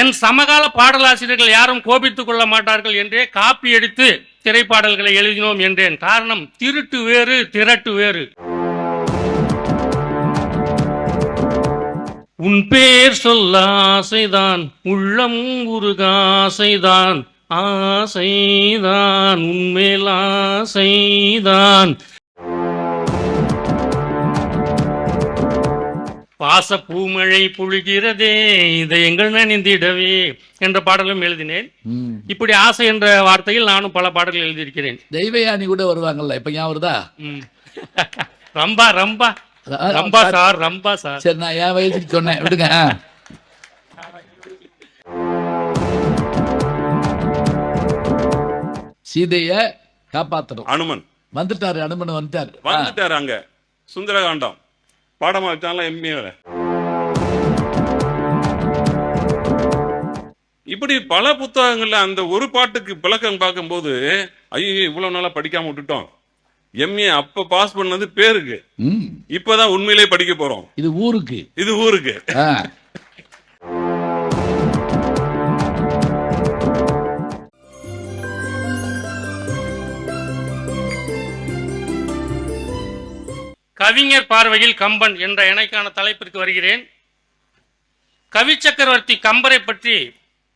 என் சமகால பாடலாசிரியர்கள் யாரும் கோபித்துக் கொள்ள மாட்டார்கள் என்றே காப்பி அடித்து திரைப்பாடல்களை எழுதினோம் என்றேன். காரணம், திருட்டு வேறு திரட்டு வேறு. உன் பேர் சொல்ல ஆசைதான், உள்ளம் உருக ஆசைதான், ஆசைதான் உன்மேல் ஆசைதான். பாச பூமழை பொழிகிறதே இதயங்கள் நனைந்திடவே என்ற பாடலும் எழுதினேன். இப்படி ஆசை என்ற வார்த்தையில் நானும் பல பாடல்கள் எழுதியிருக்கிறேன். தெய்வயானி கூட வருவாங்கல்ல, இப்ப ஞாபகம் வருதா? Rambha Rambha Rambha sir, Rambha sir. சரி, நான் என் வயசுக்கு சொன்னேன், விடுங்க. சீதைய காப்பாத்தணும். அனுமன் வந்துட்டாரு, அனுமன் வந்துட்டாரு. அங்க சுந்தரகாண்டம் பாடமா வச்சாலும் எம்ஏ. இப்படி பல புத்தகங்கள்ல அந்த ஒரு பாட்டுக்கு விளக்கம் பார்க்கும்போது, ஐயோ இவ்வளவு நாளா படிக்காம விட்டுட்டோம். எம்ஏ அப்ப பாஸ் பண்ணது பேருக்கு, இப்பதான் உண்மையிலே படிக்க போறோம். இது ஊருக்கு, இது ஊருக்கு. கவிஞர் பார்வையில் கம்பன் என்ற இணைக்கான தலைப்பிற்கு வருகிறேன். கவி சக்கரவர்த்தி கம்பரை பற்றி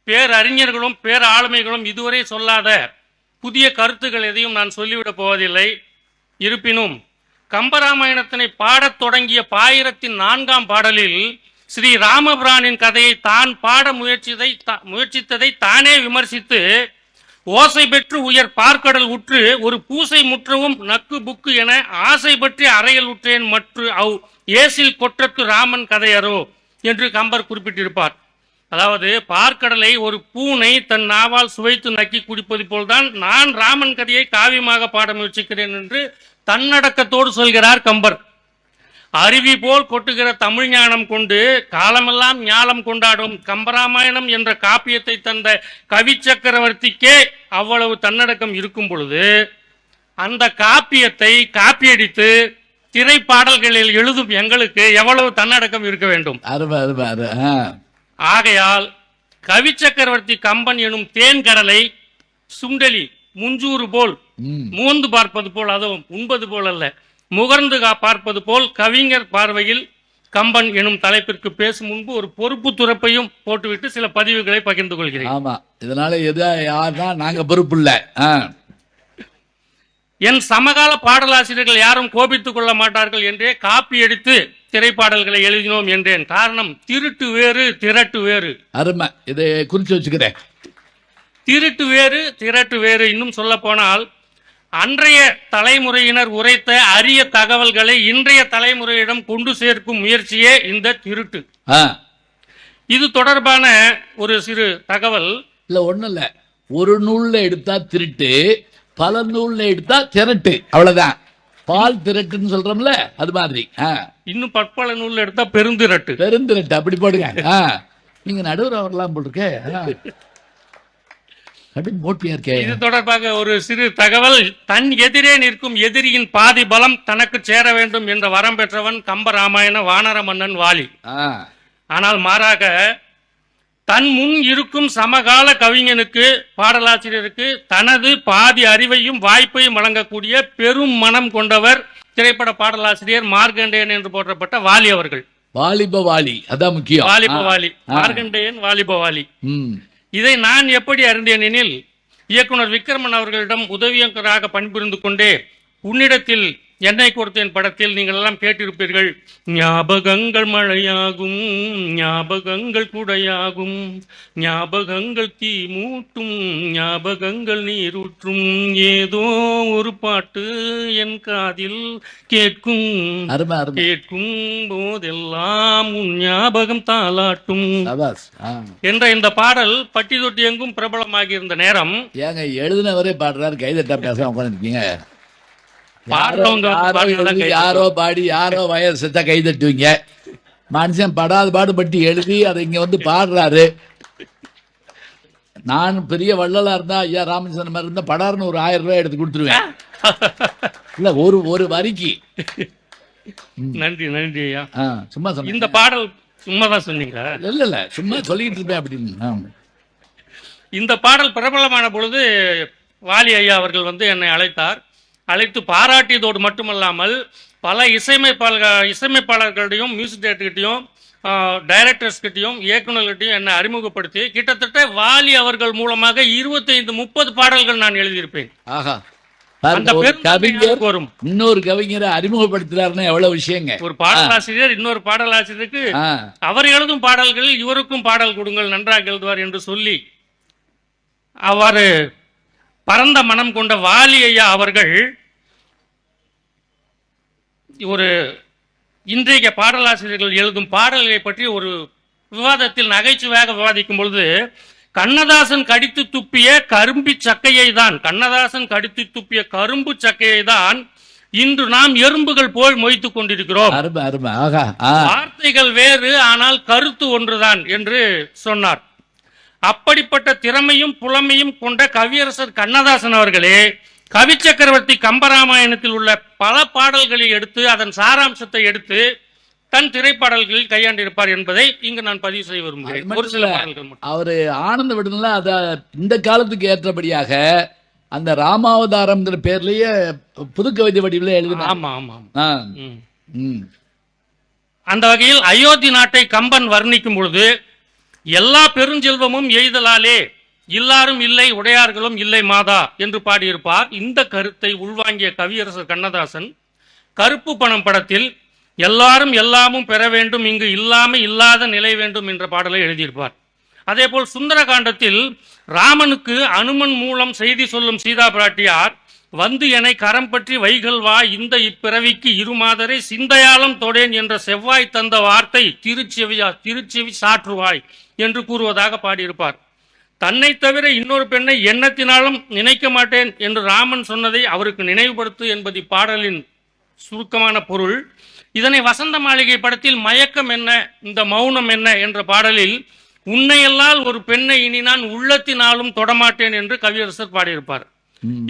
பேரறிஞர்களும் பேராளுமைகளும் இதுவரை சொல்லாத புதிய கருத்துக்கள் எதையும் நான் சொல்லிவிடப் போவதில்லை. இருப்பினும் கம்பராமாயணத்தினை பாடத் தொடங்கிய 1004ஆம் பாடலில் ஸ்ரீ ராமபிரானின் கதையை தான் பாட முயற்சித்ததை தானே விமர்சித்து, ஓசை பெற்று உயர் பார்க்கடல் உற்று ஒரு பூசை முற்றவும் நக்கு புக்கு என ஆசை பற்றி அறையல் உற்றேன் மற்ற அவ் ஏசில் கொற்றத்து ராமன் கதையரோ என்று கம்பர் குறிப்பிட்டிருப்பார். அதாவது, பார்க்கடலை ஒரு பூனை தன் நாவால் சுவைத்து நக்கி குடிப்பது போல்தான் நான் ராமன் கதையை காவியமாக பாட முயற்சிக்கிறேன் என்று தன்னடக்கத்தோடு சொல்கிறார் கம்பர். அருவி போல் கொட்டுகிற தமிழ் ஞானம் கொண்டு காலமெல்லாம் ஞானம் கொண்டாடும் கம்பராமாயணம் என்ற காப்பியத்தை தந்த கவி சக்கரவர்த்திக்கே அவ்வளவு தன்னடக்கம் இருக்கும் பொழுது, அந்த காப்பியத்தை காப்பியடித்து திரைப்பாடல்களில் எழுதும் எங்களுக்கு எவ்வளவு தன்னடக்கம் இருக்க வேண்டும்? ஆகையால் கவி சக்கரவர்த்தி கம்பன் எனும் தேன் கடலை சுண்டலி முஞ்சூறு போல் மூந்து பார்ப்பது போல், அதுவும் உண்பது போல் அல்ல, முகர்ந்து பார்ப்பது போல் கவிஞர் பார்வையில் கம்பன் எனும் தலைப்பிற்கு பேசும் முன்பு ஒரு பொறுப்பு துறப்பையும் போட்டுவிட்டு சில பதிவுகளை பகிர்ந்து கொள்கிறேன். ஆமா, இதனால யாருன்னா நாங்க பொறுப்பு இல்ல. என் சமகால பாடலாசிரியர்கள் யாரும் கோபித்துக் கொள்ள மாட்டார்கள் என்றே காப்பி அடித்து திரைப்பாடல்களை எழுதினோம் என்றேன். காரணம், திருட்டு வேறு திரட்டு வேறு. அருமை, இதை குறிச்சு வச்சுக்கிறேன். திருட்டு வேறு திரட்டு வேறு. இன்னும் சொல்ல போனால், அன்றைய தலைமுறையினர் உரைத்த அரிய தகவல்களை இன்றைய தலைமுறையிடம் கொண்டு சேர்க்கும் முயற்சியே இந்த திருட்டு. இது தொடர்பான ஒரு சிறு தகவல். இல்ல, ஒண்ணு இல்ல, ஒரு நூல்ல எடுத்தா திருட்டு, பல நூல்ல எடுத்தா திரட்டு, அவ்வளவுதான். பால் திரட்டுன்னு சொல்றோம்ல, அது மாதிரி. இன்னும் பற்பல நூல்ல எடுத்தா பெருந்திரட்டு. பெருந்திரட்டு அப்படி போடுங்க. நீங்க நடுவர் வரலாம் போட்டிருக்க. இது தொடர்பாக ஒரு சிறு தகவல். தன் எதிரே நிற்கும் எதிரியின் பாதி பலம் தனக்கு சேர வேண்டும் என்ற வரம் பெற்றவன் கம்பராமாயண வானர மன்னன் வாலி. ஆனால் மாறாக தன் முன் இருக்கும் சமகால கவிஞனுக்கு, பாடலாசிரியருக்கு தனது பாதி அறிவையும் வாய்ப்பையும் வழங்கக்கூடிய பெரும் மனம் கொண்டவர் திரைப்பட பாடலாசிரியர் மார்கண்டேயன் என்று போற்றப்பட்ட வாலி அவர்கள். வாலிப வாலி, அதான் முக்கியம். வாலிப வாலி, மார்கண்டேயன் வாலிப வாலி. இதை நான் எப்படி அறிந்தேன் எனில், இயக்குனர் விக்ரமன் அவர்களிடம் உதவியராக பணிபுரிந்து கொண்டே உன்னிடத்தில் என்னை கொடுத்தேன் படத்தில் நீங்கள் எல்லாம் கேட்டிருப்பீர்கள். ஞாபகங்கள் மழையாகும், ஞாபகங்கள் குடையாகும், ஞாபகங்கள் தீ மூட்டும், ஞாபகங்கள் நீரூற்றும், ஏதோ ஒரு பாட்டு என் காதில் கேட்கும், கேட்கும் போதெல்லாம் உன் ஞாபகம் தாளாட்டும் என்ற இந்த பாடல் பட்டி தொட்டி எங்கும் பிரபலமாகி இருந்த நேரம், ஏங்க எழுதினவரே பாடுறாரு, கைதட்டா பேச உட்காந்துருக்கீங்க. யாரோ பாடி யாரோ வயசா கை தட்டுவீங்க. மனுஷன் படாத பாடுபட்டு எழுதி அதை இங்க வந்து பாடுறாரு. நான் பெரிய வள்ளலா இருந்தா, ஐயா ராமச்சந்திரன் மாதிரி இருந்தா படாருன்னு ஒரு 1000 ரூபாய் எடுத்து கொடுத்துருவேன். இல்ல, ஒரு வரிக்கு. நன்றி நன்றி ஐயா. சும்மா இந்த பாடல் சும்மாதான் சொன்னீங்களா? இல்ல சும்மா சொல்லிட்டு இருப்பேன் அப்படின்னு. இந்த பாடல் பிரபலமான பொழுது வாலி ஐயா அவர்கள் வந்து என்னை அழைத்து பாராட்டியதோடு மட்டுமல்லாமல் பல இசையமைப்பாளர்களிடையும் மியூசிக் டைரக்டர்கிட்டையும் டைரக்டர்ஸ் கிட்டையும் இயக்குநர்கிட்டையும் என்னை அறிமுகப்படுத்தி கிட்டத்தட்ட வாலி அவர்கள் மூலமாக 25-30 பாடல்கள் நான் எழுதியிருப்பேன். ஆஹா, அந்த கவிஞர் வரும் இன்னொரு கவிஞரை அறிமுகப்படுத்துறாருன்னா எவ்வளவு விஷயங்க. ஒரு பாடலாசிரியர் இன்னொரு பாடலாசிரியருக்கு அவர் எழுதும் பாடல்களில் இவருக்கும் பாடல் கொடுங்கள், நன்றாக எழுதுவார் என்று சொல்லி அவ்வாறு பரந்த மனம் கொண்ட வாலி ஐயா அவர்கள் ஒரு இன்றைய பாடலாசிரியர்கள் எழுதும் பாடல்களை பற்றி ஒரு விவாதத்தில் நகைச்சுவையாக விவாதிக்கும் பொழுது கண்ணதாசன் கடித்து துப்பிய கரும்பு சக்கையை தான் இன்று நாம் எறும்புகள் போல் மொய்த்துக் கொண்டிருக்கிறோம். வார்த்தைகள் வேறு, ஆனால் கருத்து ஒன்றுதான் என்று சொன்னார். அப்படிப்பட்ட திறமையும் புலமையும் கொண்ட கவியரசர் கண்ணதாசன் அவர்களே கவி சக்கரவர்த்தி கம்பராமாயணத்தில் உள்ள பல பாடல்களை எடுத்து அதன் சாராம்சத்தை எடுத்து தன் திரைப்பாடல்களில் கையாண்டிருப்பார் என்பதை இங்கு நான் பதிவு செய்ய விரும்புகிறேன். ஒரு சில பாடல்கள் அவரு ஆனந்த விடுதல அத இந்த காலத்துக்கு ஏற்றபடியாக அந்த ராமாவதாரம் பேர்லயே புது கவிதை வடிவில் எழுதினார். ஆமா ஆமா. அந்த வகையில் அயோத்தி நாட்டை கம்பன் வர்ணிக்கும் பொழுது எல்லா பெருஞ்செல்வமும் எய்தலாலே எல்லாரும் இல்லை உடையார்களும் இல்லை மாதா என்று பாடியிருப்பார். இந்த கருத்தை உள்வாங்கிய கவியரசர் கண்ணதாசன் கருப்பு பணம் படத்தில் எல்லாரும் எல்லாமும் பெற வேண்டும், இங்கு இல்லாத நிலை வேண்டும் என்ற பாடலை எழுதியிருப்பார். அதே போல் சுந்தரகாண்டத்தில் ராமனுக்கு அனுமன் மூலம் செய்தி சொல்லும் சீதா பிராட்டியார் வந்து என்னை கரம் பற்றி வைகள் வா இந்த இப்பிறவிக்கு இருமாதரை சிந்தையாலம் தொடேன் என்ற செவ்வாய் தந்த வார்த்தை திருச்செவி சாற்றுவாய் என்று கூறுவதாக பாடியிருப்பார். தன்னை தவிர இன்னொரு பெண்ணை எண்ணத்தினாலும் நினைக்க மாட்டேன் என்று ராமன் சொன்னதை அவருக்கு நினைவுபடுத்து என்பது இப்பாடலின் சுருக்கமான பொருள். இதனை வசந்த மாளிகை படத்தில் மயக்கம் என்ன இந்த மௌனம் என்ன என்ற பாடலில் உன்னையல்லால் ஒரு பெண்ணை இனி நான் உள்ளத்தினாலும் தொடமாட்டேன் என்று கவியரசர் பாடியிருப்பார்.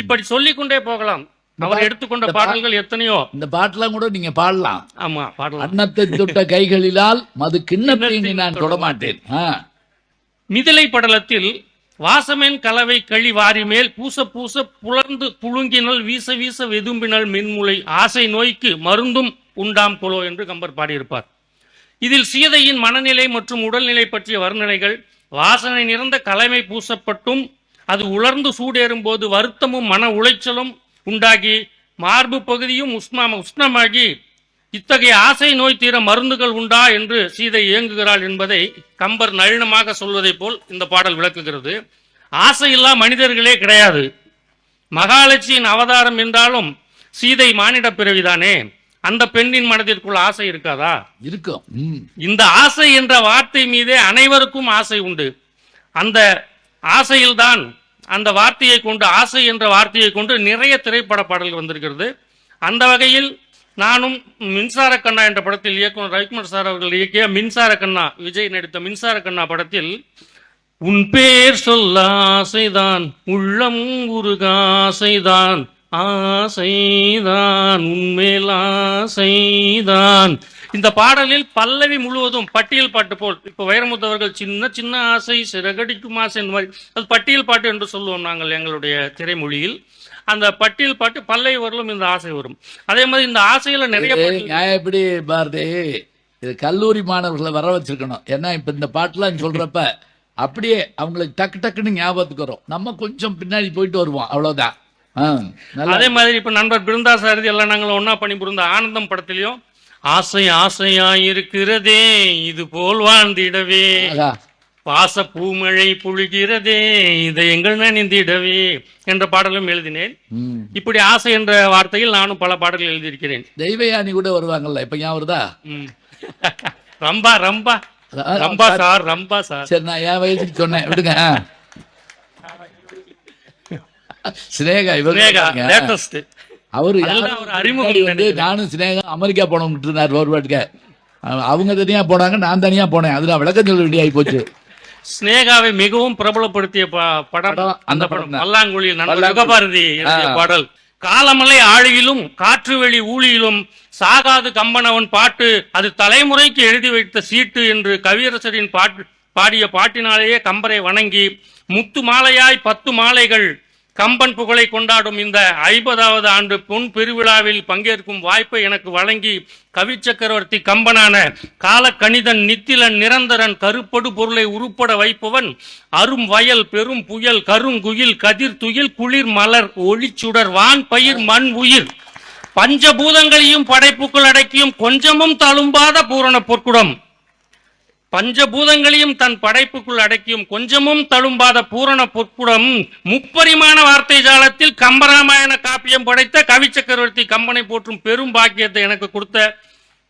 இப்படி சொல்லிக்கொண்டே போகலாம். அவர் எடுத்துக்கொண்ட பாடல்கள் எத்தனையோ. இந்த பாட்டெல்லாம் கூட நீங்க பாடலாம். ஆமா பாடலாம். அன்னத்தை தொட்ட கைகளிலால் மது கிண்ணத்தை நான் தொடமாட்டேன். மிதிலை படலத்தில் வாசமேன் கலவை களி வாரி மேல் பூச பூச புலர்ந்து புழுங்கினல் வீச வீச வெதும்பினல் மின்முளை ஆசை நோய்க்கு மருந்தும் உண்டாம் கொலோ என்று கம்பர் பாடியிருப்பார். இதில் சீதையின் மனநிலை மற்றும் உடல்நிலை பற்றிய வர்ணனைகள் வாசனை நிறைந்த கலமை பூசப்பட்டும் அது உலர்ந்து சூடேறும் போது வருத்தமும் மன உளைச்சலும் உண்டாகி மார்பு பகுதியும் உஷ்ணமாகி இத்தகைய ஆசை நோய் தீர மருந்துகள் உண்டா என்று சீதை இயங்குகிறாள் என்பதை கம்பர் நளினமாக சொல்வதை போல் இந்த பாடல் விளக்குகிறது. ஆசையில்லா மனிதர்களே கிடையாது. மகாலட்சியின் அவதாரம் என்றாலும் சீதை மானிட பிறவிதானே. அந்த பெண்ணின் மனதிற்குள் ஆசை இருக்காதா? இருக்கும். இந்த ஆசை என்ற வார்த்தை மீதே அனைவருக்கும் ஆசை உண்டு. அந்த ஆசையில்தான் அந்த வார்த்தையை கொண்டு ஆசை என்ற வார்த்தையை கொண்டு நிறைய திரைப்பட பாடல்கள் வந்திருக்கிறது. அந்த வகையில் நானும் மின்சார கண்ணா என்ற படத்தில் இயக்குனர் ரவிக்குமார் சார் அவர்கள் இயக்கிய மின்சார கண்ணா, விஜய் நடித்த மின்சார கண்ணா படத்தில் உன் பேர் சொல்ல ஆசைதான் உள்ளம் உருகாசைதான் ஆசைதான் உன்மேல் ஆசைதான். இந்த பாடலில் பல்லவி முழுவதும் பட்டியல் பாட்டு போல், இப்ப வைரமுத்து அவர்கள் சின்ன சின்ன ஆசை சிறகடிக்கும் ஆசை இந்த மாதிரி, அது பட்டியல் பாட்டு என்று சொல்லுவோம் நாங்கள் எங்களுடைய திரைமொழியில். அந்த பட்டியல் பாட்டு பல்லவி வரலும் இந்த ஆசை வரும். அதே மாதிரி இந்த ஆசையில நிறைய எப்படி பாரதி இது கல்லூரி மாணவர்களை வர வச்சிருக்கணும். ஏன்னா இப்ப இந்த பாட்டுலாம் சொல்றப்ப அப்படியே அவங்களுக்கு டக்குன்னு ஞாபகத்துக்கு வரும். நம்ம கொஞ்சம் பின்னாடி போயிட்டு வருவோம், அவ்வளவுதான். அதே மாதிரி இப்ப நண்பர் பிருந்தா சாரதி எல்லாம் நாங்கள் ஒன்னா பண்ணி புரிந்த ஆனந்தம் படத்திலையும் ஆசை ஆசையாயிருக்கிறதே இது போல் வாழ்ந்திடவே பாச பூமழை பொழிகிறதே இதை எங்கள் நினைந்திடவே என்ற பாடலும் எழுதினேன். இப்படி ஆசை என்ற வார்த்தையில் நானும் பல பாடல்கள் எழுதியிருக்கிறேன். தெய்வயானி கூட வருவாங்கல்ல, இப்ப ஞாபகம் வருதா? Rambha Rambha Rambha sir Rambha sir. சரி, நான் என் வயசுக்கு சொன்னேன், விடுங்க. சினேகா அவரு அறிமுகம். நானும் சினேகா அமெரிக்கா போனோம்னு இருந்தார் ஒருவாட்டுக்க. அவங்க தனியா போனாங்க, நான் தனியா போனேன். அது நான் விளக்கம் சொல்ல வேண்டிய ஆகி போச்சு. ஸ்னேகாவை மிகவும் பிரபலப்படுத்திய படம் அந்த படம் பல்லாங்குழியில் பாரதி பாடல் காலமலை ஆழியிலும் காற்று வெளி ஊழியிலும் சாகாது கம்பனவன் பாட்டு அது தலைமுறைக்கு எழுதி வைத்த சீட்டு என்று கவியரசரின் பாடிய பாட்டினாலேயே கம்பரை வணங்கி முத்து மாலையாய் 10 மாலைகள் கம்பன் புகழை கொண்டாடும் இந்த 50வது ஆண்டு பொன் பெருவிழாவில் பங்கேற்கும் வாய்ப்பை எனக்கு வழங்கி கவி சக்கரவர்த்தி கம்பனான காலக்கணிதன் நித்திலன் நிரந்தரன் கருப்படு பொருளை உருப்பட வைப்பவன் அரும் வயல் பெரும் புயல் கருங்குயில் கதிர் துயில் குளிர் மலர் ஒளிச்சுடர் வான் பயிர் மண் உயிர் பஞ்சபூதங்களையும் படைப்புக்குள் அடக்கியும் கொஞ்சமும் தழும்பாத பூரண பொற்குடம் பஞ்சபூதங்களையும் தன் படைப்புக்குள் அடக்கியும் கொஞ்சமும் தழும்பாத பூரண பொற்குடம் முப்பரிமாண வார்த்தை ஜாலத்தில் கம்பராமாயண காப்பியம் படைத்த கவி சக்கரவர்த்தி கம்பனை போற்றும் பெரும் பாக்கியத்தை எனக்கு கொடுத்த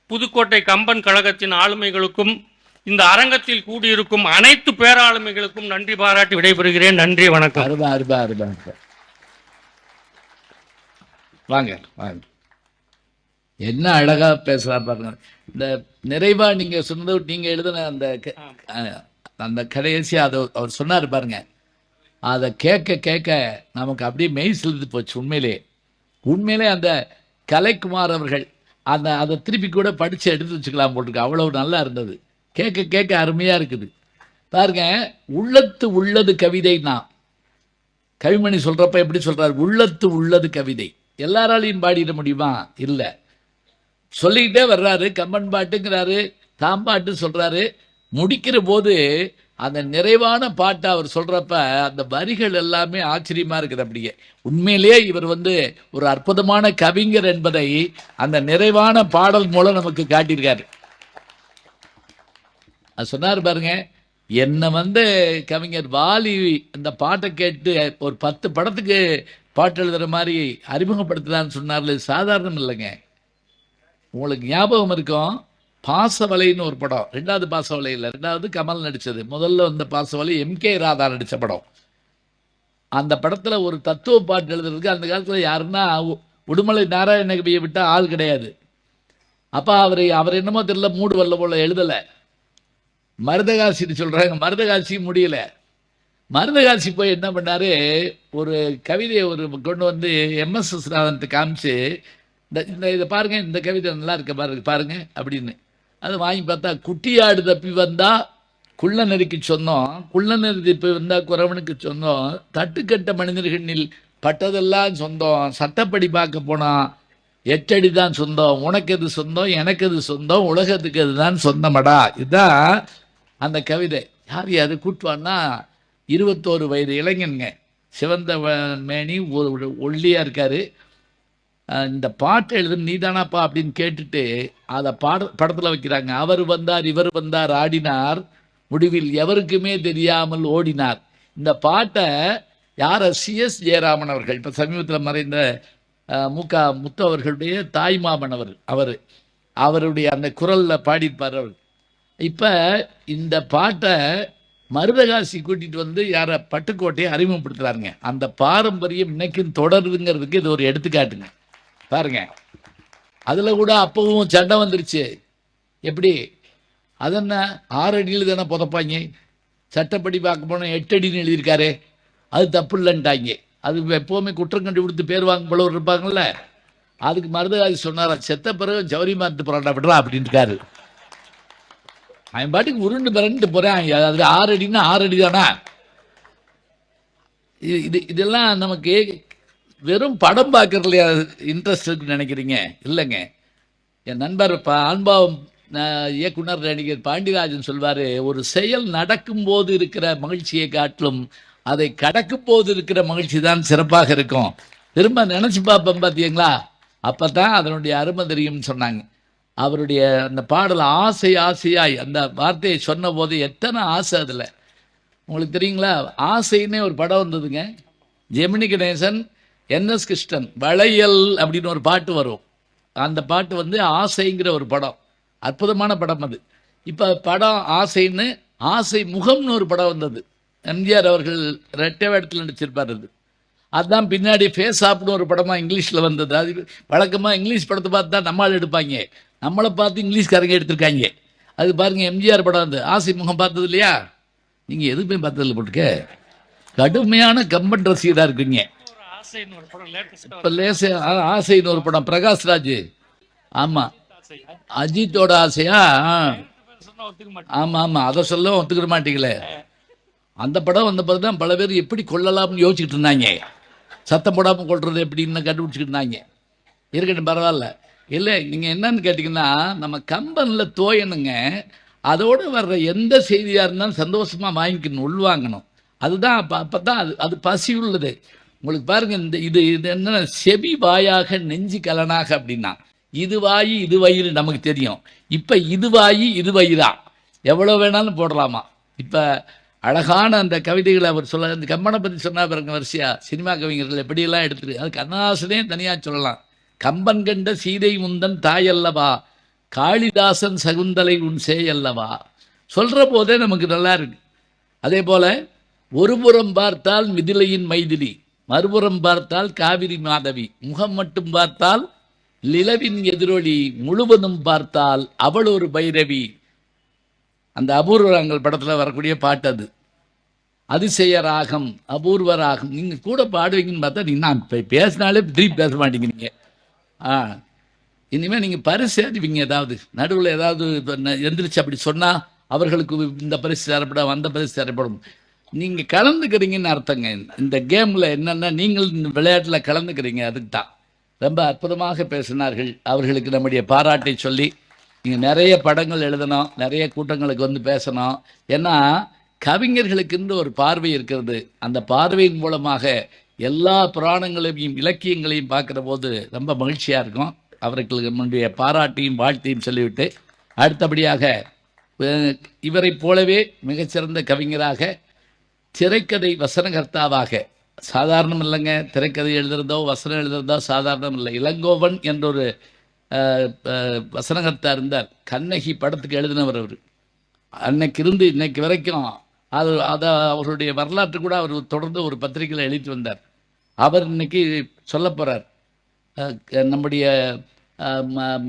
புதுக்கோட்டை கம்பன் கழகத்தின் ஆளுமைகளுக்கும் இந்த அரங்கத்தில் கூடியிருக்கும் அனைத்து பேராளுமைகளுக்கும் நன்றி பாராட்டி விடைபெறுகிறேன். நன்றி, வணக்கம். வாங்க வாங்க, என்ன அழகா பேசுறாரு பாருங்க. இந்த நிறைவா நீங்க சொன்னது, நீங்க எழுதின அந்த கடைசியா அதை அவர் சொன்னார் பாருங்க, அதை கேட்க கேட்க நமக்கு அப்படியே மெய் சிலுத்து போச்சு. உண்மையிலே அந்த கலைக்குமார் அவர்கள் அதை திருப்பி கூட படிச்சு எடுத்து வச்சுக்கலாம் போட்டிருக்கு. அவ்வளவு நல்லா இருந்தது. கேட்க கேட்க அருமையா இருக்குது பாருங்க. உள்ளத்து உள்ளது கவிதை. நான் கவிமணி சொல்றப்ப எப்படி சொல்றாரு, உள்ளத்து உள்ளது கவிதை. எல்லாராலையும் பாடிட முடியுமா? இல்லை. சொல்லிக்கிட்டே வர்றாரு, கம்பன் பாட்டுங்கிறாரு, தாம்பாட்டு சொல்றாரு. முடிக்கிற போது அந்த நிறைவான பாட்டை அவர் சொல்றப்ப அந்த வரிகள் எல்லாமே ஆச்சரியமா இருக்குது. அப்படியே உண்மையிலேயே இவர் ஒரு அற்புதமான கவிஞர் என்பதை அந்த நிறைவான பாடல் மூலம் நமக்கு காட்டியிருக்காரு. அது சொன்னார் பாருங்க, என்னை கவிஞர் வாலி அந்த பாட்டை கேட்டு ஒரு 10 படத்துக்கு பாட்டு எழுதுற மாதிரி அறிமுகப்படுத்துதான்னு சொன்னார்ல. சாதாரணம் இல்லைங்க. உங்களுக்கு ஞாபகம் இருக்கும், பாசவலைன்னு ஒரு படம், 2வது பாசவலை இல்லை, 2வது கமல் நடித்தது, முதல்ல வந்த பாசவலை MK ராதா நடித்த படம். அந்த படத்தில் ஒரு தத்துவ பாட்டு எழுதுறதுக்கு அந்த காலத்தில் யாருன்னா உடுமலை நாராயண கவியை விட்டால் ஆள் கிடையாது. அப்போ அவர் என்னமோ தெரியல, மூடு வரல போல எழுதலை. மருதகாசின்னு சொல்கிறாங்க, மருதகாசி முடியல. மருதகாசி போய் என்ன பண்ணாரு, ஒரு கவிதையை கொண்டு MS விஸ்வநாதன் காமிச்சு, இதை பாருங்க, இந்த கவிதை நல்லா இருக்க பாருங்க அப்படின்னு. அது வாங்கி பார்த்தா, குட்டியாடு தப்பி வந்தா குள்ள நெறிக்கு சொன்னோம், குள்ள நெறி தப்பி வந்தா குறவனுக்கு சொன்னோம், தட்டுக்கட்ட மனிதர்களில் பட்டதெல்லாம் சொந்தம், சட்டப்படி பார்க்க போனா 8 அடி தான் சொந்தம், உனக்கு எது சொந்தம் எனக்கு எது சொந்தம், உலகத்துக்கு அதுதான் சொந்தமடா. இதுதான் அந்த கவிதை. யார் யாரு கூட்டுவான்னா 21 வயது இளைஞனுங்க, சிவந்த மேனி, ஒல்லியா இருக்காரு. இந்த பாட்டை எழுது நீதானாப்பா அப்படின்னு கேட்டுட்டு அதை படத்தில் வைக்கிறாங்க. அவர் வந்தார் இவர் வந்தார் ஆடினார், முடிவில் எவருக்குமே தெரியாமல் ஓடினார். இந்த பாட்டை யார், CS ஜெயராமன் அவர்கள், இப்போ சமீபத்தில் மறைந்த முத்து அவர்களுடைய தாய்மாமன் அவருடைய அந்த குரலில் பாடிப்பார் அவர். இப்போ இந்த பாட்டை மருதகாசி கூட்டிட்டு யாரை, பட்டுக்கோட்டையை அறிமுகப்படுத்துறாருங்க. அந்த பாரம்பரியம் இன்னைக்கும் தொடருதுங்கிறதுக்கு இது ஒரு எடுத்துக்காட்டுங்க. பாருங்க, அதுல கூட அப்பவும் சண்டை வந்துருச்சு. எப்படி, அதென்ன 6 அடியில் தானே புதைப்பாங்க, சட்டப்படி பார்க்க போனால் 8 அடின்னு எழுதியிருக்காரு, அது தப்பு இல்லைன்ட்டாங்க. அது எப்போவுமே குற்றம் கண்டுபிடித்து பேர் வாங்க போல இருப்பாங்கல்ல. அதுக்கு மருதகாசி சொன்னாரா, செத்த பிறகு ஜவுரி மாத்து போராட்டா விடுறா அப்படின்னு இருக்காரு. அவன் பாட்டுக்கு உருண்டு பிறண்டு போறேன். அது 6 அடின்னா 6 அடி தானா? இதெல்லாம் நமக்கு வெறும் படம் பார்க்கறதுலையா இன்ட்ரெஸ்ட் இருக்குன்னு நினைக்கிறீங்க? இல்லைங்க. என் நண்பர் அன்பாவம் இயக்குனர் நடிகர் பாண்டியராஜன் சொல்வாரு, ஒரு செயல் நடக்கும்போது இருக்கிற மகிழ்ச்சியை காட்டிலும் அதை கடக்கும் போது இருக்கிற மகிழ்ச்சி தான் சிறப்பாக இருக்கும். திரும்ப நினைச்சு பார்ப்போம் பார்த்தீங்களா, அப்பதான் அதனுடைய அருமை தெரியும்னு சொன்னாங்க. அவருடைய அந்த பாடல் ஆசை ஆசையாய் அந்த வார்த்தையை சொன்ன போது எத்தனை ஆசை அதில் உங்களுக்கு தெரியுங்களா? ஆசைன்னே ஒரு படம் வந்ததுங்க. ஜெமினி கணேசன், NS கிருஷ்ணன், வளையல் அப்படின்னு ஒரு பாட்டு வரும். அந்த பாட்டு ஆசைங்கிற ஒரு படம், அற்புதமான படம் அது. இப்போ படம் ஆசைன்னு, ஆசை முகம்னு ஒரு படம் வந்தது. MGR அவர்கள் ரெட்டை வேடத்தில் நடிச்சிருப்பார். அதுதான் பின்னாடி ஃபேஸ் ஆப்னு ஒரு படமாக இங்கிலீஷில் வந்தது. அது வழக்கமாக இங்கிலீஷ் படத்தை பார்த்து தான் நம்மளால் எடுப்பாங்க, நம்மளை பார்த்து இங்கிலீஷ்காரங்க எடுத்திருக்காங்க. அது பாருங்க, MGR படம் வந்து ஆசை முகம் பார்த்தது இல்லையா? நீங்கள் எதுவுமே பார்த்ததில்ல போட்டுக்க. கடுமையான கம்பன் ரசிகராக இருக்குங்க. இப்ப லேசா ஆசைன்னு ஒரு படம், பிரகாஷ்ராஜ். ஆமா, அஜித்தோட ஆசையா? ஆமா ஆமா, அதை சொல்ல ஒத்துக்கிற மாட்டீங்களே. அந்த படம் வந்த பிறகுதான் பல பேர் எப்படி கொள்ளலாம்னு யோசிச்சுட்டு இருந்தாங்க. சத்தம் போடாம கொள்றது எப்படின்னு கண்டுபிடிச்சிக்கிட்டு இருந்தாங்க. இருக்கட்டும், பரவாயில்ல. இல்லை, நீங்க என்னன்னு கேட்டீங்கன்னா, நம்ம கம்பன்ல தோயணுங்க. அதோட வர்ற எந்த செய்தியா இருந்தாலும் சந்தோஷமா வாங்கிக்கணும், உள்வாங்கணும். அதுதான் அப்பதான் அது பசி உள்ளது. உங்களுக்கு பாருங்க, இது என்ன, செவி வாயாக நெஞ்சு கலனாக அப்படின்னா, இது வாயு இது வயிறு நமக்கு தெரியும். இப்ப இது வாயு இது வயிறா, எவ்வளவு வேணாலும் போடலாமா. இப்ப அழகான அந்த கவிதைகளை அவர் சொல்ல, இந்த கம்பனை பத்தி சொன்னா பாருங்க, வரிசையா சினிமா கவிஞர்கள் எப்படியெல்லாம் எடுத்துருக்கு. அது கண்ணதாசனே தனியா சொல்லலாம். கம்பன் கண்ட சீதை முந்தன் தாயல்லவா, காளிதாசன் சகுந்தலை உன் சேயல்லவா, சொல்ற போதே நமக்கு நல்லா இருக்கு. அதே போல, ஒருபுறம் பார்த்தால் மிதிலையின் மைதிலி, மறுபுறம் பார்த்தால் காவிரி மாதவி, முகம் மட்டும் பார்த்தால் நிலவின் எதிரொலி, முழுவதும் பார்த்தால் அவள் ஒரு பைரவி. அந்த அபூர்வங்கள் படத்துல வரக்கூடிய பாட்டு அது. அதிசய ராகம், அபூர்வ ராகம். நீங்க கூட பாடுவீங்கன்னு பார்த்தா, நீங்க நான் பேசினாலே திருப்பி பேச மாட்டீங்க நீங்க. இனிமே நீங்க பரிசு அறிவிங்க. ஏதாவது நடுவில் ஏதாவது எந்திரிச்சு அப்படி சொன்னா அவர்களுக்கு இந்த பரிசு தரப்படும், அந்த பரிசு தரப்படும். நீங்க கலந்துக்கிறீங்கன்னு அர்த்தங்க. இந்த கேம்ல என்னன்னா, நீங்கள் இந்த விளையாட்டுல கலந்துக்கிறீங்க, அதுக்கு தான். ரொம்ப அற்புதமாக பேசினார்கள். அவர்களுக்கு நம்முடைய பாராட்டை சொல்லி, நீங்க நிறைய படங்கள் எழுதணும், நிறைய கூட்டங்களுக்கு வந்து பேசணும். ஏன்னா கவிஞர்களுக்கு ஒரு பார்வை இருக்கிறது. அந்த பார்வையின் மூலமாக எல்லா புராணங்களையும் இலக்கியங்களையும் பார்க்குற போது ரொம்ப மகிழ்ச்சியா இருக்கும். அவர்களுக்கு நம்முடைய பாராட்டியும் வாழ்த்தையும் சொல்லிவிட்டு, அடுத்தபடியாக இவரை போலவே மிகச்சிறந்த கவிஞராக, திரைக்கதை வசனகர்த்தாவாக, சாதாரணம் இல்லைங்க. திரைக்கதை எழுதுறதோ வசனம் எழுதுறதோ சாதாரணம் இல்லை. இளங்கோவன் என்ற ஒரு வசனகர்த்தா இருந்தார். கண்ணகி படத்துக்கு எழுதினவர் அவர். அன்னைக்கு இருந்து இன்னைக்கு வரைக்கும் அதை அவருடைய வரலாற்று கூட அவர் தொடர்ந்து ஒரு பத்திரிகையில் எழுதிட்டு வந்தார். அவர் இன்னைக்கு சொல்ல போறார். நம்முடைய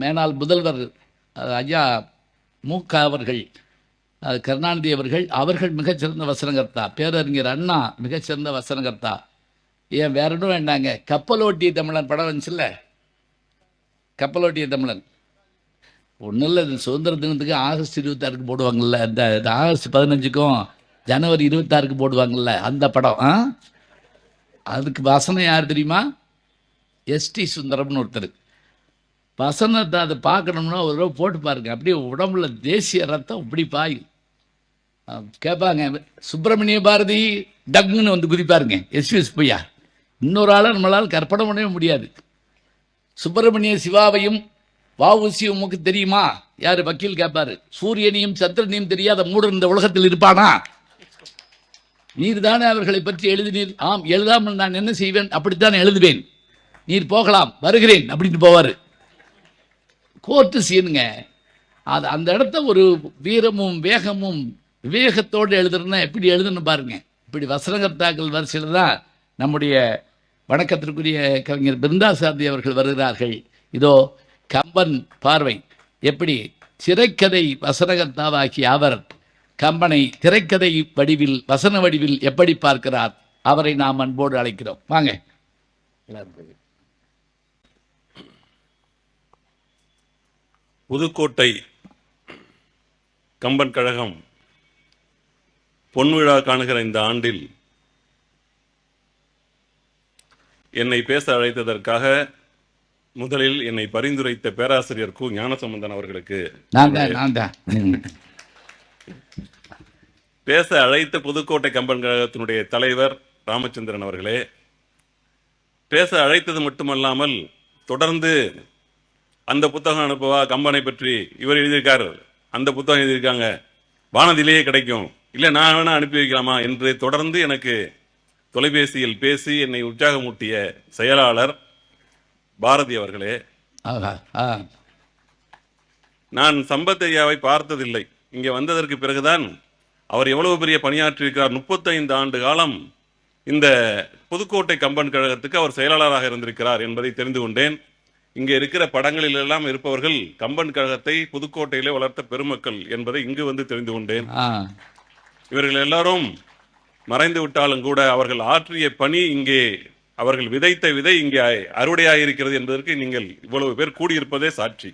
மேனாள் முதல்வர் ஐயா மு.க. அவர்கள், கருணாநிதி அவர்கள் மிகச்சிறந்த வசனகர்த்தா. பேரறிஞர் அண்ணா மிகச்சிறந்த வசனகர்த்தா. ஏன் வேற ஒன்றும் வேண்டாங்க, கப்பலோட்டிய தமிழன் படம் வந்துச்சுல்ல, கப்பலோட்டிய தமிழன். ஒன்றும் இல்லை, சுதந்திர தினத்துக்கு ஆகஸ்ட் 26 போடுவாங்கல்ல, இந்த ஆகஸ்ட் 15க்கும் ஜனவரி 26 போடுவாங்கல்ல, அந்த படம். அதுக்கு வசனம் யார் தெரியுமா? எஸ்.டி. சுந்தரம்னு ஒருத்தர். வசனத்தை அதை பார்க்கணும்னா ஒரு தடவை போட்டு பாருங்க, அப்படியே உடம்புல தேசிய ரத்தம் இப்படி பாயும். கேட்பாங்க, சுப்பிரமணிய பாரதி டக்குன்னு வந்து குதிப்பாருங்க எஸ்.வி.எஸ். பொய்யா. இன்னொரு ஆளை நம்மளால் கற்பனை பண்ணவே முடியாது. சுப்பிரமணிய சிவாவையும் வ.உ.சி. உமக்கு தெரியுமா? யாரு வக்கீல் கேட்பாரு. சூரியனையும் சந்திரனையும் தெரியாத மூடன் இந்த உலகத்தில் இருப்பானா? நீர் தானே அவர்களை பற்றி எழுதினீர். ஆம், எழுதாமல் நான் என்ன செய்வேன்? அப்படித்தான் எழுதுவேன். நீர் போகலாம், வருகிறேன் அப்படின்னு போவாரு. கோர்ட்டு சீனுங்க. அது அந்த இடத்த ஒரு வீரமும் வேகமும் விவேகத்தோடு எழுதுறதுன்னா எப்படி எழுதுன்னு பாருங்க. இப்படி வசனகர்த்தாக்கள் வரிசையில் தான் நம்முடைய வணக்கத்திற்குரிய கவிஞர் பிருந்தாசாரதி அவர்கள் வருகிறார்கள். இதோ கம்பன் பார்வை. எப்படி திரைக்கதை வசனகர்த்தாவாகிய அவர் கம்பனை திரைக்கதை வடிவில், வசன வடிவில் எப்படி பார்க்கிறார், அவரை நாம் அன்போடு அழைக்கிறோம். வாங்க. புதுக்கோட்டை கம்பன் கழகம் பொன்விழா காணுகிற இந்த ஆண்டில் என்னை பேச அழைத்ததற்காக முதலில் என்னை பரிந்துரைத்த பேராசிரியர் கு. ஞானசம்பந்தன் அவர்களுக்கு பேச அழைத்த புதுக்கோட்டை கம்பன் கழகத்தினுடைய தலைவர் ராமச்சந்திரன் அவர்களே, பேச அழைத்தது மட்டுமல்லாமல் தொடர்ந்து அந்த புத்தகம் அனுப்பவா, கம்பனை பற்றி இவர் எழுதியிருக்காரு, அந்த புத்தகம் எழுதியிருக்காங்க, வானதிலேயே கிடைக்கும், இல்லை நான் வேணா அனுப்பி வைக்கலாமா என்று தொடர்ந்து எனக்கு தொலைபேசியில் பேசி என்னை உற்சாகமூட்டிய செயலாளர் பாரதி அவர்களே, நான் சம்பத் ஐயாவை பார்த்ததில்லை. இங்கே வந்ததற்கு பிறகுதான் அவர் எவ்வளவு பெரிய பணியாற்றியிருக்கிறார். 35 ஆண்டு காலம் இந்த புதுக்கோட்டை கம்பன் கழகத்துக்கு அவர் செயலாளராக இருந்திருக்கிறார் என்பதை தெரிந்து கொண்டேன். இங்கே இருக்கிற படங்களில் எல்லாம் இருப்பவர்கள் கம்பன் கழகத்தை புதுக்கோட்டையிலே வளர்த்த பெருமக்கள் என்பதை இங்கு வந்து தெரிந்து கொண்டேன். இவர்கள் எல்லாரும் மறைந்து விட்டாலும் கூட அவர்கள் ஆற்றிய பணி இங்கே அவர்கள் விதைத்த விதை இங்கே அறுவடையாயிருக்கிறது என்பதற்கு நீங்கள் இவ்வளவு பேர் கூடியிருப்பதே சாட்சி.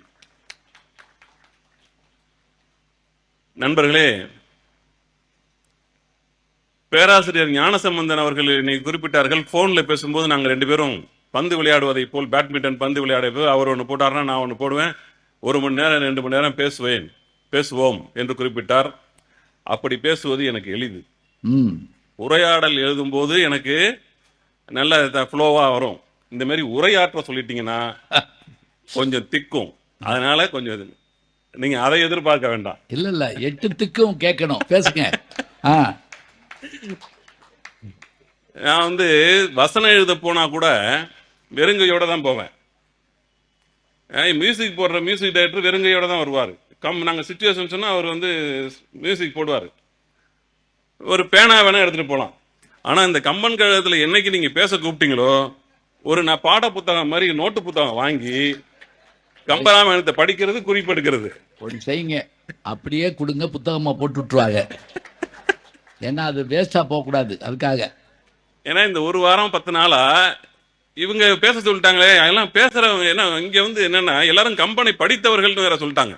நண்பர்களே, பேராசிரியர் ஞானசம்பந்தன் அவர்கள் இன்னைக்கு குறிப்பிட்டார்கள், போன்ல பேசும்போது நாங்கள் 2 பேரும் பந்து விளையாடுவதை போல், பேட்மிண்டன் பந்து விளையாடுவது, அவர் ஒன்று போட்டார்னா நான் ஒன்று போடுவேன், 1 மணி நேரம் 2 மணி நேரம் பேசுவோம் என்று குறிப்பிட்டார். அப்படி பேசுவது எனக்கு எளிது. உரையாடல் எழுதும் போது எனக்கு நல்ல ஃப்ளோவா வரும். இந்த மாதிரி உரையாற்ற சொல்லிட்டீங்கன்னா கொஞ்சம் திக்கும். அதனால கொஞ்சம் நீங்க அதை எதிர்பார்க்க வேண்டாம். இல்ல 8 திக்கும் கேட்கணும், பேசுங்க. நான் வசனம் எழுத போனா கூட வெறுங்கையோட தான் போவேன். மியூசிக் போடுற மியூசிக் டைரக்டர் வெறுங்கையோட தான் வருவார். நாங்க சிச்சுவேஷன் சொன்னா அவர் மியூசிக் போடுவார். ஒரு பேனா வேணா எடுத்துட்டு போலாம். ஆனா இந்த கம்பன் கழகத்துல என்னைக்கு நீங்க பேச கூப்பிட்டீங்களோ, நான் பாட புத்தகம் மாதிரி நோட்டு புத்தகம் வாங்கி கம்பராமாயணத்தை படிக்கிறது, குறிப்பெடுக்கிறது. ஒன்று செய்யுங்க, அப்படியே கொடுங்க, புத்தகமா போட்டு விட்டுருவாங்க. ஏன்னா அது வேஸ்டா போகக்கூடாது, அதுக்காக. ஏன்னா இந்த 1 வாரம் 10 நாளா இவங்க பேச சொல்லிட்டாங்களே, எல்லாம் பேசுறவங்க இங்க என்னன்னா எல்லாரும் கம்பனை படித்தவர்கள் வேற சொல்லிட்டாங்க.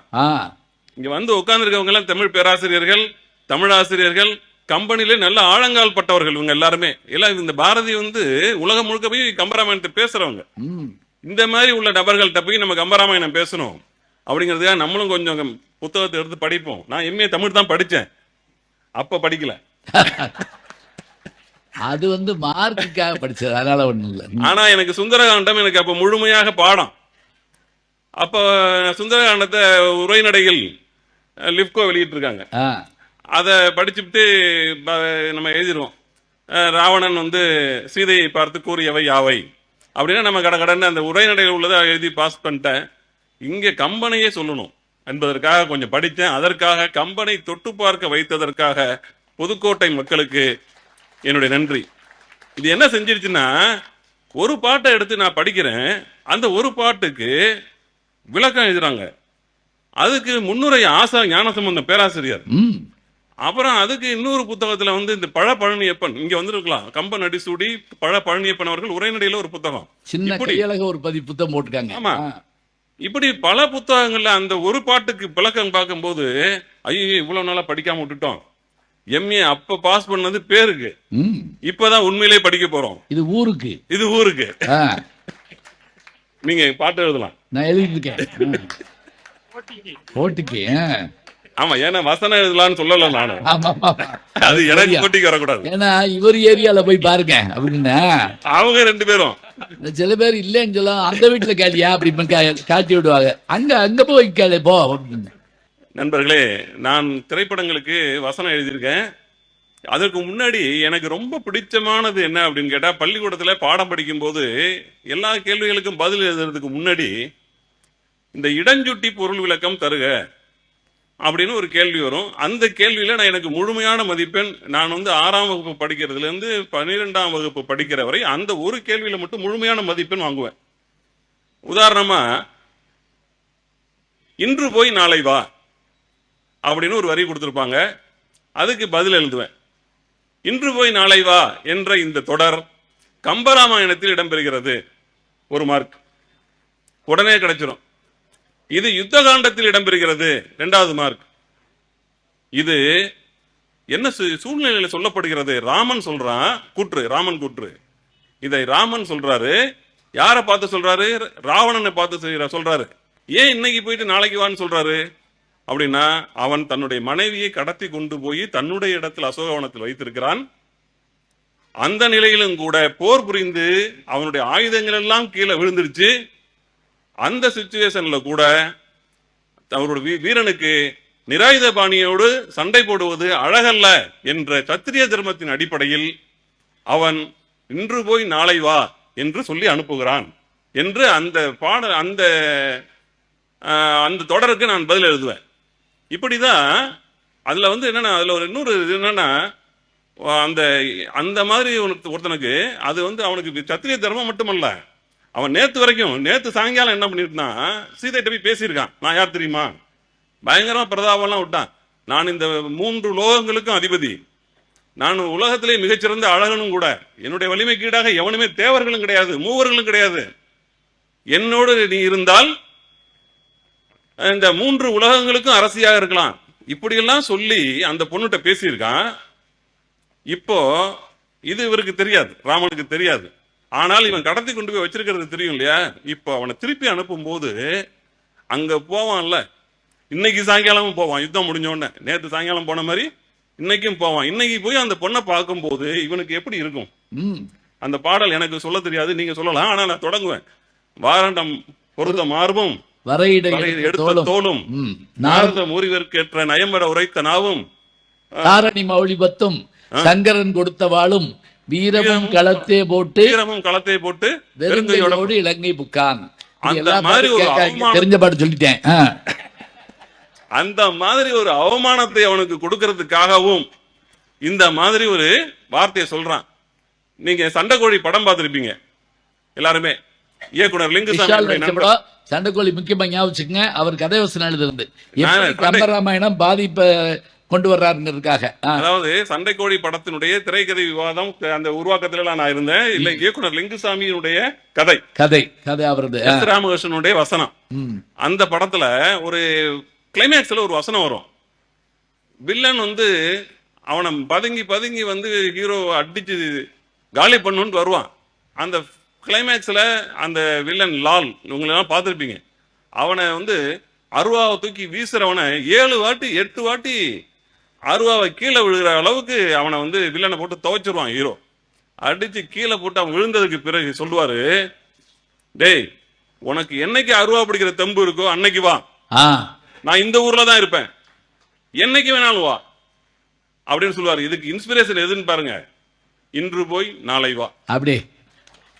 இங்க உட்கார்ந்துருக்கவங்க எல்லாம் தமிழ் பேராசிரியர்கள், தமிழ் ஆசிரியர்கள், கம்பெனிலே நல்ல ஆழங்கால் பட்டவர்கள். இவங்க எல்லாருமே எல்லாம் இந்த பாரதி உலகம் முழுக்க போய் கம்பராமாயணத்தை பேசுறவங்க. இந்த மாதிரி உள்ள நபர்கள்ட்ட போய் நம்ம கம்பராமாயணம் பேசணும் அப்படிங்கிறதுக்காக நம்மளும் கொஞ்சம் புத்தகத்தை எடுத்து படிப்போம். நான் எம்ஏ தமிழ் தான் படிச்சேன், அப்ப படிக்கல. அது மார்க்குக்காக படிச்சது, அதனால ஒண்ணும் இல்லை. ஆனா எனக்கு சுந்தரகாண்டம் எனக்கு அப்ப முழுமையாக பாடம். அப்ப சுந்தரகாண்டத்தை உரைநடைகள் லிப்கோ வெளியிட்டு இருக்காங்க. அதை படிச்சுட்டு நம்ம எழுதிடுவோம். ராவணன் சீதையை பார்த்து கூறியவை யாவை அப்படின்னா நம்ம கடன்னு அந்த உரைநடையில் உள்ளதை எழுதி பாஸ் பண்ணிட்டேன். இங்க கம்பனையே சொல்லணும் என்பதற்காக கொஞ்சம் படித்தேன். அதற்காக கம்பனை தொட்டு பார்க்க வைத்ததற்காக புதுக்கோட்டை மக்களுக்கு என்னுடைய நன்றி. இது என்ன செஞ்சிருச்சுன்னா, ஒரு பாட்டை எடுத்து நான் படிக்கிறேன், அந்த ஒரு பாட்டுக்கு விளக்கம் எழுதுறாங்க. அதுக்கு முன்னுரை ஆசா ஞானசம்பந்தம் பேராசிரியர். அப்புறம் அதுக்கு இன்னொரு புத்தகத்துல இந்த பழ பழனியப்பன் இங்க வந்திருக்கலாம், கம்பன் அடிசூடி பழ பழனியப்பன் அவர்கள் உரைநடையில ஒரு புத்தகம், சின்ன கையழக ஒரு புத்தகம் போட்டுருக்காங்க. ஆமா, இப்படி பல புத்தகங்கள்ல அந்த ஒரு பாட்டுக்கு விளக்கம் பார்க்கும்போது ஐயோ இவ்வளவு நாளா படிக்காம விட்டுட்டோம். எம்ஏ அப்ப பாஸ் பண்ணது பேருக்கு, இப்பதான் உண்மையிலேயே படிக்க போறோம். இது ஊருக்கு நீங்க பாட்டு எழுதலாம், நான் எழுதிருக்கேன் போட்டிக்கு. ஆமா, ஏன்னா வசனம் எழுதலாம்னு சொல்லல நானு, அது எனக்கு போட்டிக்கு வரக்கூடாது. ஏன்னா இவர் ஏரியால போய் பாருங்க அப்படின்னா அவங்க 2 பேரும் சில பேர் இல்லைன்னு சொல்ல, அந்த வீட்டுல கேளியா அப்படி காட்டி விடுவாங்க, அங்க போய் கேளு போ. நண்பர்களே, நான் திரைப்படங்களுக்கு வசனம் எழுதியிருக்கேன். அதற்கு முன்னாடி எனக்கு ரொம்ப பிடிச்சமானது என்ன அப்படின்னு கேட்டா, பள்ளிக்கூடத்துல பாடம் படிக்கும் போது எல்லா கேள்விகளுக்கும் பதில் எழுதுறதுக்கு முன்னாடி இந்த இடஞ்சுட்டி பொருள் விளக்கம் தருக அப்படின்னு ஒரு கேள்வி வரும். அந்த கேள்வியில நான் எனக்கு முழுமையான மதிப்பெண், நான் 6ஆம் வகுப்பு படிக்கிறதுல இருந்து 12ஆம் வகுப்பு படிக்கிற வரை அந்த ஒரு கேள்வியில மட்டும் முழுமையான மதிப்பெண் வாங்குவேன். உதாரணமா, இன்று போய் நாளை வா அப்படின்னு ஒரு வரி கொடுத்திருப்பாங்க, அதுக்கு பதில் எழுதுவேன். இன்று போய் நாளை வா என்ற இந்த தொடர் கம்பராமாயணத்தில் இடம்பெறுகிறது, 1 மார்க் உடனே கிடைச்சிடும். இது யுத்த காண்டத்தில் இடம்பெறுகிறது, 2வது மார்க். இது என்ன சூழ்நிலையில சொல்லப்படுகிறது? ராமன் சொல்றான் கூற்று, ராமன் கூற்று. இதை ராமன் சொல்றாரு, யாரை பார்த்து சொல்றாரு? ராவணனை பார்த்து சொல்றாரு. ஏன் இன்னைக்கு போயிட்டு நாளைக்கு வான்னு சொல்றாரு அப்படின்னா, அவன் தன்னுடைய மனைவியை கடத்தி கொண்டு போய் தன்னுடைய இடத்தில் அசோகவனத்தில் வைத்திருக்கிறான். அந்த நிலையிலும் கூட போர் புரிந்து அவனுடைய ஆயுதங்கள் எல்லாம் கீழே விழுந்துருச்சு. அந்த சிச்சுவேஷன்ல கூட அவருடைய வீரனுக்கு நிராயுத பாணியோடு சண்டை போடுவது அழகல்ல என்ற சத்திரிய தர்மத்தின் அடிப்படையில் அவன் இன்று போய் நாளை வா என்று சொல்லி அனுப்புகிறான் என்று அந்த அந்த தொடருக்கு நான் பதில் எழுதுவேன். இப்படிதான் அதுல என்னன்னா, அதுல ஒரு இன்னொரு என்னன்னா, அந்த மாதிரி ஒருத்தனுக்கு அது அவனுக்கு சத்திரிய தர்மம் மட்டுமல்ல, அவன் நேத்து சாயங்காலம் என்ன பண்ணிருந்தான், சீதைட்ட போய் பேசியிருக்கான். நான் யார் தெரியுமா? பயங்கரமா பிரதாபம்லாம் விட்டான். நான் இந்த 3 லோகங்களுக்கும் அதிபதி, நான் உலகத்திலே மிகச்சிறந்த அழகனும் கூட. என்னுடைய வலிமைக்கு ஈடாக எவனுமே தேவர்களும் கிடையாது, மூவர்களும் கிடையாது. என்னோடு நீ இருந்தால் இந்த 3 உலகங்களுக்கும் அரசியாக இருக்கலாம். இப்படியெல்லாம் சொல்லி அந்த பொண்ணுகிட்ட பேசியிருக்கான். இப்போ இது இவருக்கு தெரியாது, ராமனுக்கு தெரியாது. ஆனால் இவன் கடத்தி கொண்டு போய் வச்சிருக்கிறது தெரியும் இல்லையா? இப்போ அவனை திருப்பி அனுப்பும் போது அங்க போவான்ல, இன்னைக்கு சாயங்காலமும் போவான். யுத்தம் முடிஞ்ச உடனே நேற்று சாயங்காலம் போன மாதிரி இன்னைக்கும் போவான். இன்னைக்கு போய் அந்த பொண்ணை பார்க்கும் போது இவனுக்கு எப்படி இருக்கும்? அந்த பாடல் எனக்கு சொல்ல தெரியாது, நீங்க சொல்லலாம். ஆனா நான் தொடங்குவேன். வாரண்டம் பொருத்த மார்பும் எடுத்த தோளும் நாரத முறிவர்க்கேற்ற நயம்பட உரைத்த நாவும் தாரணி மௌலிபத்தும் சங்கரன் கொடுத்த வாளும் வீரமும் களத்தே போட்டு வெறுங்கையோடு இலங்கை புக்கான். தெரிஞ்ச பாட்டு சொல்லிட்டேன். அந்த மாதிரி ஒரு அவமானத்தை அவனுக்கு கொடுக்கறதுக்காகவும் இந்த மாதிரி ஒரு வார்த்தையை சொல்றான். நீங்க சண்டைக்கோழி படம் பார்த்திருப்பீங்க எல்லாருமே. இயக்குனர் லிங்குசாமி சண்டைக்கோழி முக்கியமா ஞாபகம், அவர் கதை வசனம் எழுதுறது கம்பராமாயணம் பாதிப்பை கொண்டு வர்றாருங்கிறதுக்காக. அதாவது சண்டைக்கோழி படத்தினுடைய திரைக்கதை விவாதம் அந்த உருவாக்கத்துல நான் இருந்தேன். இல்ல இயக்குனர் லிங்குசாமியினுடைய கதை அவரது ராமகிருஷ்ணனுடைய வசனம். அந்த படத்துல ஒரு கிளைமேக்ஸ்ல ஒரு வசனம் வரும். வில்லன் வந்து அவனை பதுங்கி வந்து ஹீரோ அடிச்சு காலி பண்ணுன்னு வருவான். அந்த கிளைமேக்ஸ்ல அந்த வில்லன் லால், உங்களெல்லாம் பார்த்துருப்பீங்க, அவனை வந்து அருவாவை தூக்கி வீசுறவனை 7 வாட்டி 8 வாட்டி அருவாவை கீழே விழுகிற அளவுக்கு அவனை வந்து வில்லனை போட்டு துவைச்சிருவான் ஹீரோ. அடிச்சு கீழே போட்டு அவன் விழுந்ததுக்கு பிறகு சொல்லுவாரு, டேய் உனக்கு என்னைக்கு அருவா பிடிக்கிற தெம்பு இருக்கோ அன்னைக்கு வா, நான் இந்த ஊர்ல தான் இருப்பேன், என்னைக்கு வேணாலும் வா அப்படின்னு சொல்லுவாரு. இதுக்கு இன்ஸ்பிரேஷன் எதுன்னு பாருங்க, இன்று போய் நாளை வா. அப்படி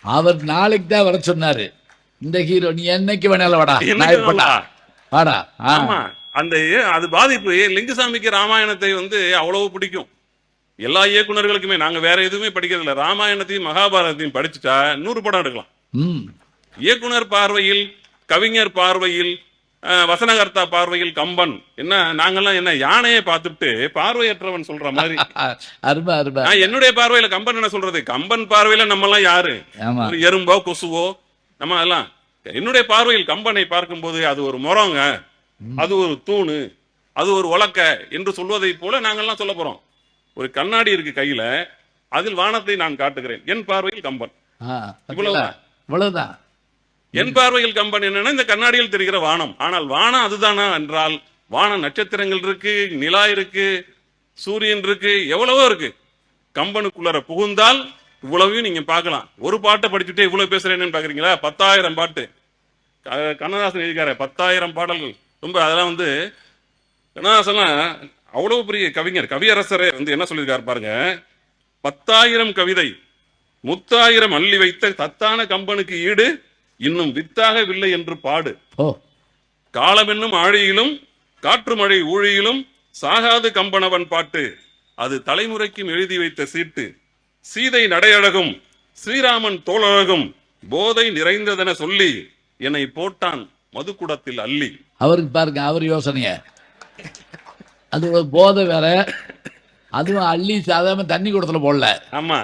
அவர் நாளைக்கு தான் வர சொன்னாரு. இந்த ஹீரோ நீ என்னைக்கு வேணாலும் வாடா. ஆமா, அந்த அது பாதிப்பு. லிங்குசாமிக்கு ராமாயணத்தை வந்து அவ்வளவு பிடிக்கும். எல்லா இயக்குநர்களுக்குமே. நாங்க வேற எதுவுமே படிக்கிறது இல்லை. ராமாயணத்தையும் மகாபாரதத்தையும் படிச்சுட்டா 100 படம் எடுக்கலாம். இயக்குனர் பார்வையில், கவிஞர் பார்வையில், வசனகர்த்தா பார்வையில் கம்பன். என்ன நாங்கெல்லாம் என்ன யானையை பார்த்துட்டு பார்வையற்றவன் சொல்ற மாதிரி. என்னுடைய பார்வையில கம்பன் என்ன சொல்றது? கம்பன் பார்வையில நம்ம எல்லாம் யாரு? எறும்போ கொசுவோ நம்ம எல்லாம். என்னுடைய பார்வையில் கம்பனை பார்க்கும் போது அது ஒரு முறங்க, அது ஒரு தூணு, அது ஒரு உலக்க என்று சொல்வதை போல நாங்கெல்லாம் சொல்ல போறோம். ஒரு கண்ணாடி இருக்கு கையில, அதில் வானத்தை நான் காட்டுகிறேன். என் பார்வையில் கம்பன். இவ்வளவுதான். என் பார்வையில் கம்பன் என்னன்னா இந்த கண்ணாடியில் தெரிகிற வானம். ஆனால் வானம் அதுதானா என்றால், வான நட்சத்திரங்கள் இருக்கு, நிலா இருக்கு, சூரியன் இருக்கு, எவ்வளவோ இருக்கு. கம்பனுக்குள்ளர புகுந்தால் இவ்வளவையும் நீங்க பார்க்கலாம். ஒரு பாட்டை படிச்சுட்டே இவ்வளவு பேசுறேன்னு பாக்குறீங்களா? 10,000 பாட்டு கண்ணதாசன் எழுதிக்கார, 10,000 பாடல்கள். ரொம்ப அதெல்லாம் வந்து கண்ணதாசன்லாம் அவ்வளவு பெரிய கவிஞர், கவியரசரே வந்து என்ன சொல்லியிருக்காரு பாருங்க. 10,000 கவிதை 10,000 அள்ளி வைத்த தத்தான கம்பனுக்கு ஈடு இன்னும் வித்தாக வில்லை என்று பாடு. காலம் என்னும் ஆழியிலும் காற்று மழை ஊழியிலும் சாகாது கம்பனவன் பாட்டு, அது தலைமுறைக்கும் எழுதி வைத்த சீட்டு. சீதை நடையழகும் ஸ்ரீராமன் தோழழகும் போதை நிறைந்ததென சொல்லி என்னை போட்டான் மதுக்குடத்தில் அள்ளி. அவருக்கு பாருங்க, அவர் யோசனைய. அது ஒரு போதை வேற, அதுவும் அள்ளி சாதாரண தண்ணி குடத்துல போடல. ஆமா,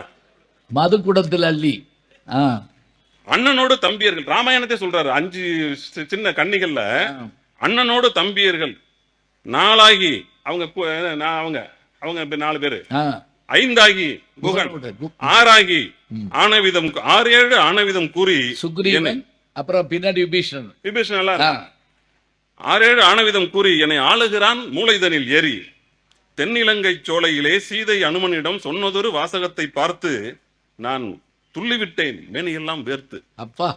மதுக்குடத்தில் அள்ளி. அண்ணனோடு தம்பியர்கள், ராமாயணத்தை சொல்றாரு. 5 சின்ன கன்னிகள்ல அண்ணனோடு தம்பியர்கள் 4 அவங்க 4 பேரு, 5 குகன், 6 ஆனவிதம், 6-7 ஆனவிதம் கூறி சுக்ரீவன், அப்புறம் பின்னாடி விபீஷணன் 6-7 ஆனவிதம் கூறி என்னை ஆளுகிறான் மூளைதனில் ஏறி. தென்னிலங்கை சோலையிலே சீதை அனுமனிடம் சொன்னதொரு வாசகத்தை பார்த்து நான் துள்ளிவிட்டேன் மேனியெல்லாம் வேர்த்து. அப்பா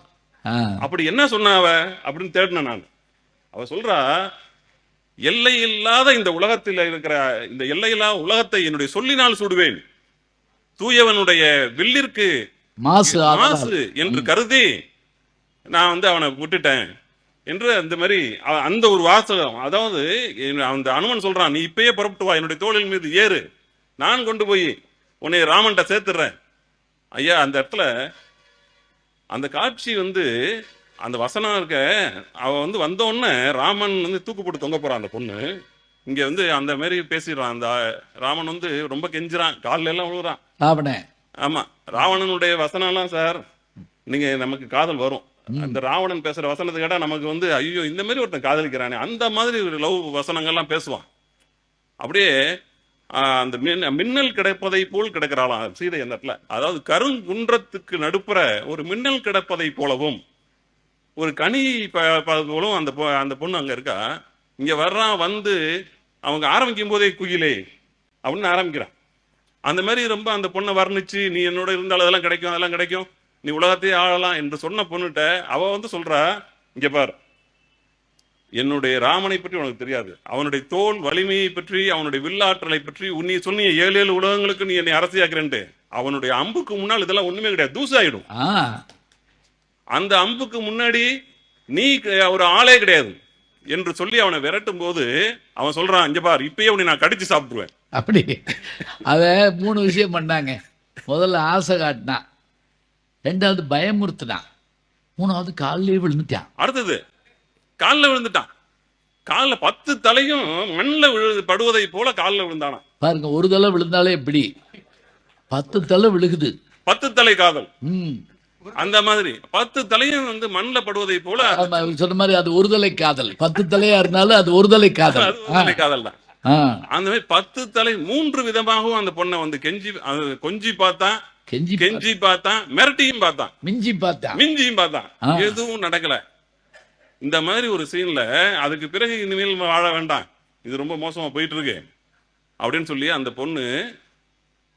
அப்படி என்ன சொன்னாவ அப்படின்னு தேடின நான். அவ சொல்றா, எல்லை இல்லாத இந்த உலகத்தில் இருக்கிற இந்த எல்லையில்லா உலகத்தை என்னுடைய சொல்லினால் சுடுவேன், தூயவனுடைய வில்லிற்கு மாசு என்று கருதி நான் வந்து அவனை விட்டுட்டேன் என்று அந்த மாதிரி அந்த ஒரு வாசகம். அதாவது அந்த அனுமன் சொல்றான், நீ இப்பயே புறப்பட்டு வா, என்னுடைய தோளின் மீது ஏறு, நான் கொண்டு போய் உன்னை ராமன்ட்ட சேர்த்துறேன். ஐயா, அந்த இடத்துல அந்த காட்சி வந்து அந்த வசனம் இருக்க, அவ வந்து வந்தோடனே ராமன் வந்து தூக்கு போட்டு தொங்க போறான். அந்த பொண்ணு இங்க வந்து அந்த மாதிரி பேசிடுறான். அந்த ராமன் வந்து ரொம்ப கெஞ்சுறான், காலில் எல்லாம் விழுறான். ராவணே ஆமா, ராவணனுடைய வசனம் எல்லாம் சார் நீங்க நமக்கு காதல் வரும். அந்த ராவணன் பேசுற வசனத்தை கேட்டா நமக்கு வந்து ஐயோ இந்த மாதிரி ஒருத்தன் காதலிக்கிறானே, அந்த மாதிரி ஒரு லவ் வசனங்கள்லாம் பேசுவான். அப்படியே அந்த மின்னல் கிடைப்பதை போல் கிடக்கிறாளாம் சீதை அந்த இடத்துல. அதாவது கருங்குன்றத்துக்கு நடுப்புற ஒரு மின்னல் கிடப்பதை போலவும் ஒரு கனி போலவும் அந்த பொண்ணு அங்க இருக்கா. இங்க வர்றான், வந்து அவங்க ஆரம்பிக்கும் போதே குயிலே அப்படின்னு ஆரம்பிக்கிறான். அந்த மாதிரி ரொம்ப அந்த பொண்ணை வர்ணிச்சு, நீ என்னோட இருந்தாலும் அதெல்லாம் கிடைக்கும், அதெல்லாம் கிடைக்கும், நீ உலகத்தையே ஆளலாம் என்று சொன்ன பொண்ணுகிட்ட அவ வந்து சொல்றா, இங்க பார், என்னுடைய ராமனை பற்றி உனக்கு தெரியாது, அவனுடைய தோல் வலிமையை பற்றி, அவனுடைய வில்லாற்றலை பற்றி நீ சொன்னிய 7 உலகங்களுக்கு நீ என்னை அரசியாக்குறேன்ட்டு, அவனுடைய அம்புக்கு முன்னால் இதெல்லாம் ஒண்ணுமே கிடையாது, தூசாயிடும். அந்த அம்புக்கு முன்னாடி நீ ஒரு ஆளே கிடையாது என்று சொல்லி அவனை விரட்டும் போது அவன் சொல்றான், இங்க பார், இப்பயே உன்னை நான் கடிச்சு சாப்பிடுவேன். அப்படி அத 3 விஷயம் பண்ணாங்க. முதல்ல ஆசை காட்டினான், 2வது பயமுறுத்தினான், 3வது காலிலே விழுந்துட்டான். அடுத்தது காலில் விழுந்துட்டான். காலில் 10 தலையும் மண்ணில் படுவதை போல காலில் விழுந்தானா பாருங்க. ஒரு தலை விழுந்தாலே எப்படி, 10 தலை விழுகுது. 10 தலை காதல். அந்த மாதிரி 10 தலையும் வந்து மண்ணில் படுவதை போல சொன்ன மாதிரி அது ஒருதலை காதல். 10 தலையா இருந்தாலும் அது ஒருதலை காதல். காதல் தான். அந்த மாதிரி 10 தலை 3 விதமாகவும் அந்த பொண்ணை வந்து கொஞ்சி பார்த்தான், கெஞ்சி பார்த்தான், மிரட்டியும் பார்த்தான், மிஞ்சியும் பார்த்தான், எதுவும் நடக்கல. இந்த மாதிரி ஒரு சீன்ல அதுக்கு பிறகு இனிமேல் வாழ வேண்டாம், இது ரொம்ப மோசமா போயிட்டு இருக்கு அப்படின்னு சொல்லி அந்த பொண்ணு,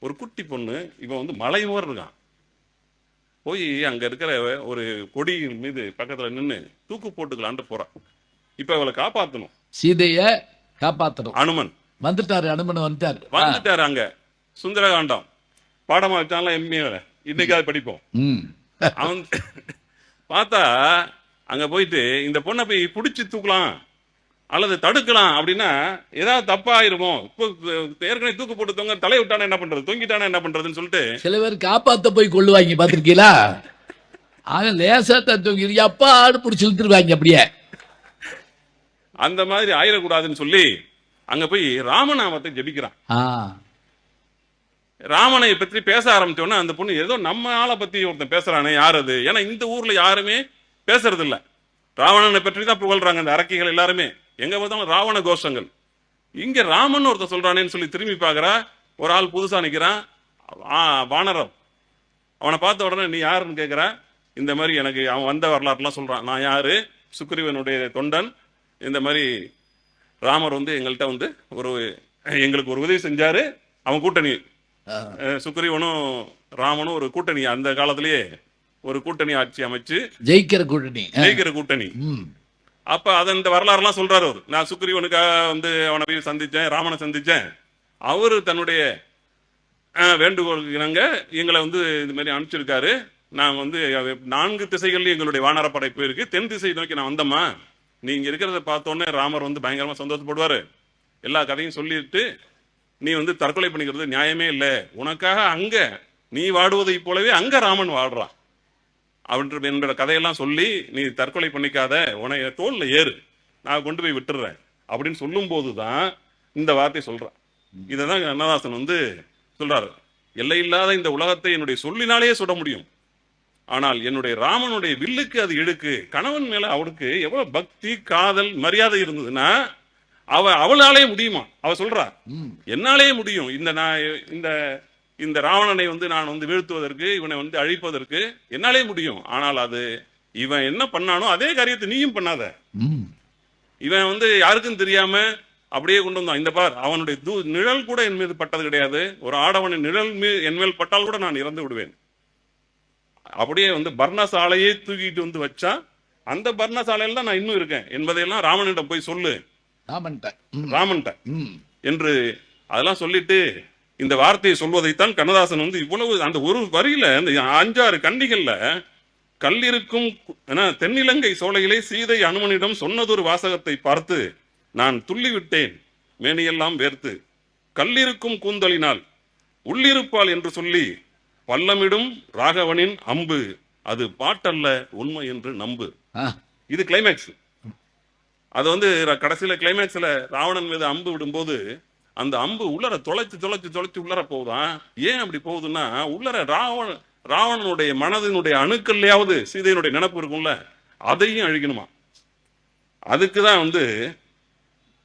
ஒரு குட்டி பொண்ணு, இவன் வந்து மலை ஓர் இருக்கான், போய் அங்க இருக்கிற ஒரு கொடியின் மீது பக்கத்துல நின்று தூக்கு போட்டுக்கலான்ட்டு போறான். இப்ப அவளை காப்பாத்தணும், சீதைய காப்பாத்தணும். அனுமன் வந்துட்டாரு, அனுமன் வந்துட்டாரு. அங்க சுந்தரகாண்டம் பாடமா வச்சாலும் எம்ஏ இன்னைக்காவது படிப்போம். அவன் பார்த்தா அங்க போயிட்டு இந்த பொண்ணை போய் பிடிச்சி தூக்கலாம் அல்லது தடுக்கலாம் அப்படின்னா ஏதாவது தப்பா ஆயிருமோ, இப்போ ஏற்கனவே தூக்கு போட்டு தொங்க தலை விட்டானா என்ன பண்றது, தொங்கிட்டானா என்ன பண்றதுன்னு சொல்லிட்டு சில பேர் காப்பாத்த போய் கொள்ளுவாங்க, பாத்திருக்கீங்களா? அவன் லேசா தூங்கி அப்பா ஆடு பிடிச்சி இழுத்துருவாங்க அப்படியே. அந்த மாதிரி ஆயிடக்கூடாதுன்னு சொல்லி அங்க போய் ராமநாமத்தை ஜபிக்கிறான். ராமனை பற்றி பேச ஆரம்பிச்சோன்னா அந்த பொண்ணு ஏதோ நம்ம ஆளை பத்தி ஒருத்தன் பேசுறானே, யார் அது? ஏன்னா இந்த ஊர்ல யாருமே பேசுறது இல்ல, ராவணனை பற்றி தான் புகழ்றாங்க அந்த அரக்கிகள் எல்லாருமே, எங்க பார்த்தாலும் ராவண கோஷங்கள். இங்க ராமன் ஒருத்தர் சொல்றானேன்னு சொல்லி திரும்பி பாக்குறா, ஒரு ஆள் புதுசா நிக்கிறான், வானரம். அவனை பார்த்த உடனே நீ யாருன்னு கேட்கிற, இந்த மாதிரி எனக்கு அவன் வந்த வரலாறுலாம் சொல்றான், நான் யாரு, சுக்ரீவனுடைய தொண்டன், இந்த மாதிரி ராமர் வந்து எங்கள்கிட்ட வந்து எங்களுக்கு ஒரு உதவி செஞ்சாரு, அவன் கூட்டணி, சுக்ரீவனும் ராமனும் ஒரு கூட்டணி, அந்த காலத்திலேயே ஒரு கூட்டணி ஆட்சி அமைச்சு ஜெயிக்கிற கூட்டணி. அப்ப அத இந்த வரலாறுலாம் சொல்றாரு அவர். நான் சுக்ரீவனுக்காக வந்து அவனை போய் சந்திச்சேன், ராமனை சந்திச்சேன், அவரு தன்னுடைய வேண்டுகோளுக்கு இணங்க எங்களை வந்து இது மாதிரி அனுப்பிச்சிருக்காரு, நான் வந்து 4 திசைகள்லயும் எங்களுடைய வானரப்படை போயிருக்கு, தென் திசை நோக்கி நான் வந்தம்மா, நீங்க இருக்கிறத பார்த்தோன்னே ராமர் வந்து பயங்கரமா சந்தோஷப்படுவாரு, எல்லா கதையும் சொல்லிட்டு நீ வந்து தற்கொலை பண்ணிக்கிறது நியாயமே இல்லை, உனக்காக அங்க நீ வாடுவதை போலவே அங்க ராமன் வாடுறான் அப்படின்ற என்னோட கதையெல்லாம் சொல்லி நீ தற்கொலை பண்ணிக்காத, உனைய தோல்ல ஏறு, நான் கொண்டு போய் விட்டுறேன் அப்படின்னு சொல்லும் போதுதான் இந்த வார்த்தை சொல்றான். இதைதான் கண்ணதாசன் வந்து சொல்றாரு, எல்லையில்லாத இந்த உலகத்தை என்னுடைய சொல்லினாலேயே சுட முடியும், ஆனால் என்னுடைய ராமனுடைய வில்லுக்கு அது இழுக்கு. கணவன் மேல அவளுக்கு எவ்வளவு பக்தி, காதல், மரியாதை இருந்ததுன்னா அவளாலே முடியுமா? அவ சொல்றா, என்னாலே முடியும், இந்த ராவணனை வந்து நான் வந்து வீழ்த்துவதற்கு, இவனை வந்து அழிப்பதற்கு என்னாலே முடியும், ஆனால் அது இவன் என்ன பண்ணானோ அதே காரியத்தை நீயும் பண்ணாத. இவன் வந்து யாருக்கும் தெரியாம அப்படியே கொண்டு வந்தான், இந்த பார், அவனுடைய நிழல் கூட என் மீது பட்டது கிடையாது, ஒரு ஆடவனின் நிழல் என் மேல் பட்டால் கூட நான் இறந்து விடுவேன். அப்படியே வந்து பர்ணசாலையை தூக்கிட்டு வந்து வச்சா, அந்த பர்ணசாலையில தான் நான் இன்னும் இருக்கேன் என்பதையெல்லாம் ராமனிடம் போய் சொல்லு, ராமன்ட்ட என்று அதெல்லாம் சொல்லிட்டு இந்த வார்த்தையை சொல்வதைத்தான் கண்ணதாசன் வந்து இவ்வளவு அந்த ஒரு வரியில அந்த 5-6 கண்டிகள்ல கல்லிருக்கும் தென்னிலங்கை சோலையிலே சீதை அனுமனிடம் சொன்னதொரு வாசகத்தை பார்த்து நான் துள்ளிவிட்டேன் மேனியெல்லாம் வேர்த்து, கல்லிருக்கும் கூந்தலினால் உள்ளிருப்பாள் என்று சொல்லி பல்லமிடும் ராகவனின் அம்பு அது பாட்டல்ல உண்மை என்று நம்பு. இது கிளைமேக்ஸ். அது வந்து கடைசியில கிளைமேக்ஸ்ல ராவணன் மீது அம்பு விடும்போது அந்த அம்பு உள்ளர தொலைச்சு உள்ளர போகுதான். ஏன் அப்படி போகுதுன்னா, உள்ளர ராவணனுடைய மனதினுடைய அணுக்கள்லயாவது சீதையினுடைய நினைப்பு இருக்கும்ல, அதையும் அழிக்கணுமா. அதுக்குதான் வந்து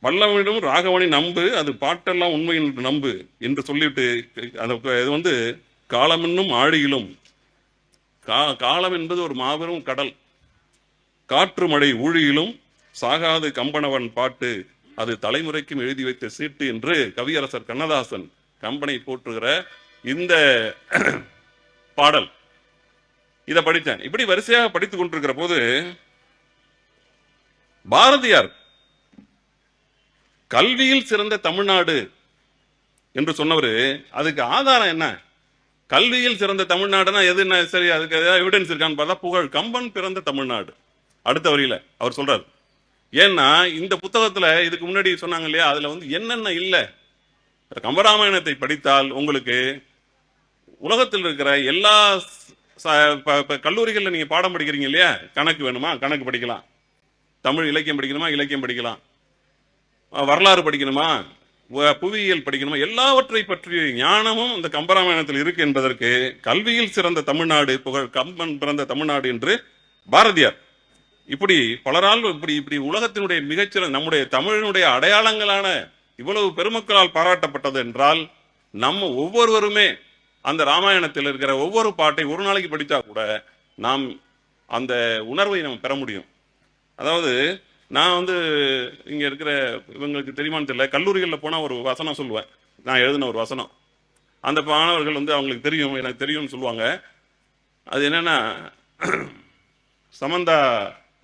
பல்லவனிடம் ராகவனை நம்பு, அது பாட்டெல்லாம் உண்மை என்று நம்பு என்று சொல்லிட்டு அந்த இது வந்து காலமென்னும் ஆழியிலும், காலம் என்பது ஒரு மாபெரும் கடல், காற்று மழை ஊழியிலும் சாகாது கம்பனவன் பாட்டு, அது தலைமுறைக்கும் எழுதி வைத்த சீட்டு என்று கவியரசர் கண்ணதாசன் கம்பனை போற்றுகிற இந்த பாடல். இதை படித்தேன். இப்படி வரிசையாக படித்துக் கொண்டிருக்கிற போது பாரதியார் கல்வியில் சிறந்த தமிழ்நாடு என்று சொன்னவர், அதுக்கு ஆதாரம் என்ன? கல்வியில் சிறந்த தமிழ்நாடுனா எது? என்ன சரி, அதுக்கு ஏதாவது எவிடன்ஸ் இருக்கான்னு பார்த்தா புகழ் கம்பன் பிறந்த தமிழ்நாடு. அடுத்த வரியில அவர் சொல்றாரு. ஏன்னா இந்த புத்தகத்துல இதுக்கு முன்னாடி சொன்னாங்க இல்லையா, அதுல வந்து என்னென்ன இல்ல. கம்பராமாயணத்தை படித்தால் உங்களுக்கு உலகத்தில் இருக்கிற எல்லா கல்லூரிகள்ல நீங்க பாடம் படிக்கிறீங்க இல்லையா, கணக்கு வேணுமா கணக்கு படிக்கலாம், தமிழ் இலக்கியம் படிக்கணுமா இலக்கியம் படிக்கலாம், வரலாறு படிக்கணுமா புவியியல் படிக்கணுமா, எல்லாவற்றை பற்றிய ஞானமும் இந்த கம்பராமாயணத்தில் இருக்கு என்பதற்கு கல்வியில் சிறந்த தமிழ்நாடு புகழ் கம்பன் பிறந்த தமிழ்நாடு என்று பாரதியார் இப்படி பலரால் இப்படி உலகத்தினுடைய மிகச்சிறந்த நம்முடைய தமிழினுடைய அடையாளங்களான இவ்வளவு பெருமக்களால் பாராட்டப்பட்டது என்றால், நம்ம ஒவ்வொருவருமே அந்த ராமாயணத்தில் இருக்கிற ஒவ்வொரு பாட்டை ஒரு நாளைக்கு படித்தா கூட நாம் அந்த உணர்வை நம்ம பெற முடியும். அதாவது நான் வந்து இங்க இருக்கிற இவங்களுக்கு தெரியுமான்னு தெரியல, கல்லூரிகளில் போனா ஒரு வசனம் சொல்லுவேன், நான் எழுதின ஒரு வசனம், அந்த மாணவர்கள் வந்து அவங்களுக்கு தெரியும் எனக்கு தெரியும்னு சொல்லுவாங்க. அது என்னன்னா, சமந்தா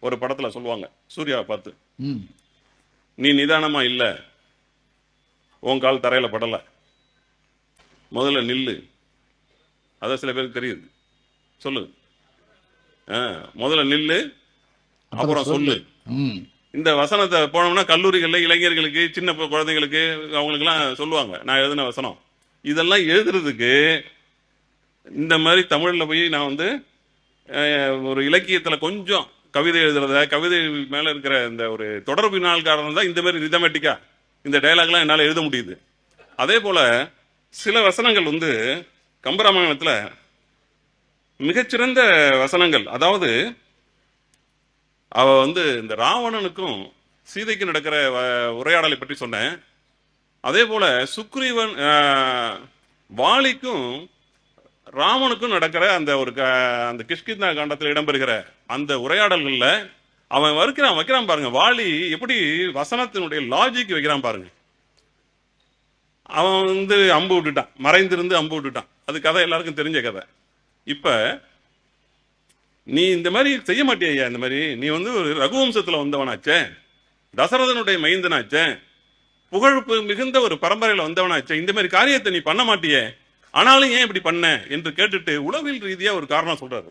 ஒரு படத்துல சொல்லுவாங்க சூர்யாவை பார்த்து, நீ நிதானமா இல்ல, உன் கால் தரையில படல, முதல்ல நில்லு. அதான் சில பேருக்கு தெரியுது, சொல்லு, முதல்ல நில்லு அப்புறம் சொல்லு. இந்த வசனத்தை போனோம்னா கல்லூரிகள்ல இளைஞர்களுக்கு சின்ன குழந்தைங்களுக்கு அவங்களுக்கு எல்லாம் சொல்லுவாங்க, நான் எழுதின வசனம். இதெல்லாம் எழுதுறதுக்கு இந்த மாதிரி தமிழ்ல போய் நான் வந்து ஒரு இலக்கியத்துல கொஞ்சம் கவிதை எழுதுறத, கவிதை மேல இருக்கிற இந்த ஒரு தொடர்பினால் காரணம் தான் இந்த மாதிரி ரிதமேட்டிக்கா இந்த டயலாக்லாம் என்னால் எழுத முடியுது. அதே போல சில வசனங்கள் வந்து கம்பராமாயணத்துல மிகச்சிறந்த வசனங்கள். அதாவது அவ வந்து இந்த ராவணனுக்கும் சீதைக்கு நடக்கிற உரையாடலை பற்றி சொன்னேன். அதே போல சுக்ரீவன் வாலிக்கும் ராமனுக்கும் நடக்கிற அந்த ஒரு அந்த கிஷ்கிந்தா காண்டத்தில் இடம்பெறுகிற அந்த உரையாடல்கள்ல அவன் வைக்கிறான் பாருங்க, வாலி எப்படி வசனத்தினுடைய லாஜிக் வைக்கிறான் பாருங்க. அவன் வந்து அம்பு விட்டுட்டான், மறைந்திருந்து அம்பு விட்டுட்டான், அது கதை எல்லாருக்கும் தெரிஞ்ச கதை. இப்ப நீ இந்த மாதிரி செய்ய மாட்டியா, இந்த மாதிரி நீ வந்து ஒரு ரகுவம்சத்துல வந்தவனாச்சே, தசரதனுடைய மைந்தனாச்சே, புகழ்ப்பு மிகுந்த ஒரு பரம்பரையில வந்தவனாச்சே, இந்த மாதிரி காரியத்தை நீ பண்ண மாட்டியே, ஆனாலும் ஏன் இப்படி பண்ண என்று கேட்டுட்டு உளவியல் ரீதியா ஒரு காரணம் சொல்றாரு.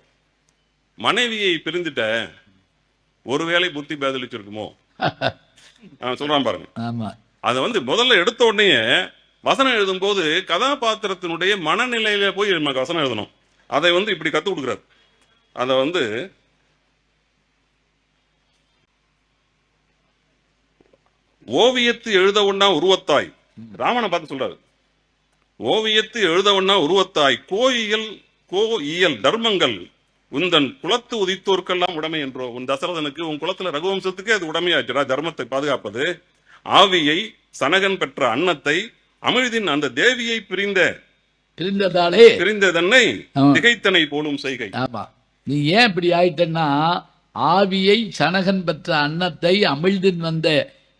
மனைவியை பிரிந்துட்ட, ஒருவேளை புத்தி பேதலிச்சிருக்குமோ சொல்றான் பாருங்க. அதை வந்து முதல்ல எடுத்த உடனே வசனம் எழுதும் போது கதாபாத்திரத்தினுடைய மனநிலையில போய் வசனம் எழுதணும். அதை வந்து இப்படி கத்து கொடுக்குறாரு. அதை வந்து ஓவியத்து எழுத ஒண்ணா உருவத்தாய், ராமனை பார்த்து சொல்றாரு, ஓவியத்து எழுத ஒண்ணா உருவத்தாய் கோயியல் தர்மங்கள் உந்தன் குலத்து உதித்தோர்க்கெல்லாம் உடைமை என்றோ. உன் தசரதனுக்கு உன் குலத்துல ரகுவம்சத்துக்கு அது உடமையாச்சுடா, தர்மத்தை பாதுகாப்பது. ஆவியை சனகன் பெற்ற அன்னத்தை அமிழ்தின் அந்த தேவியை பிரிந்ததன்னை திகைத்தனை போலும் செய்கை. ஆமா, நீ ஏன் இப்படி ஆயிட்டன்னா, ஆவியை சனகன் பெற்ற அன்னத்தை அமிழ்தின் வந்த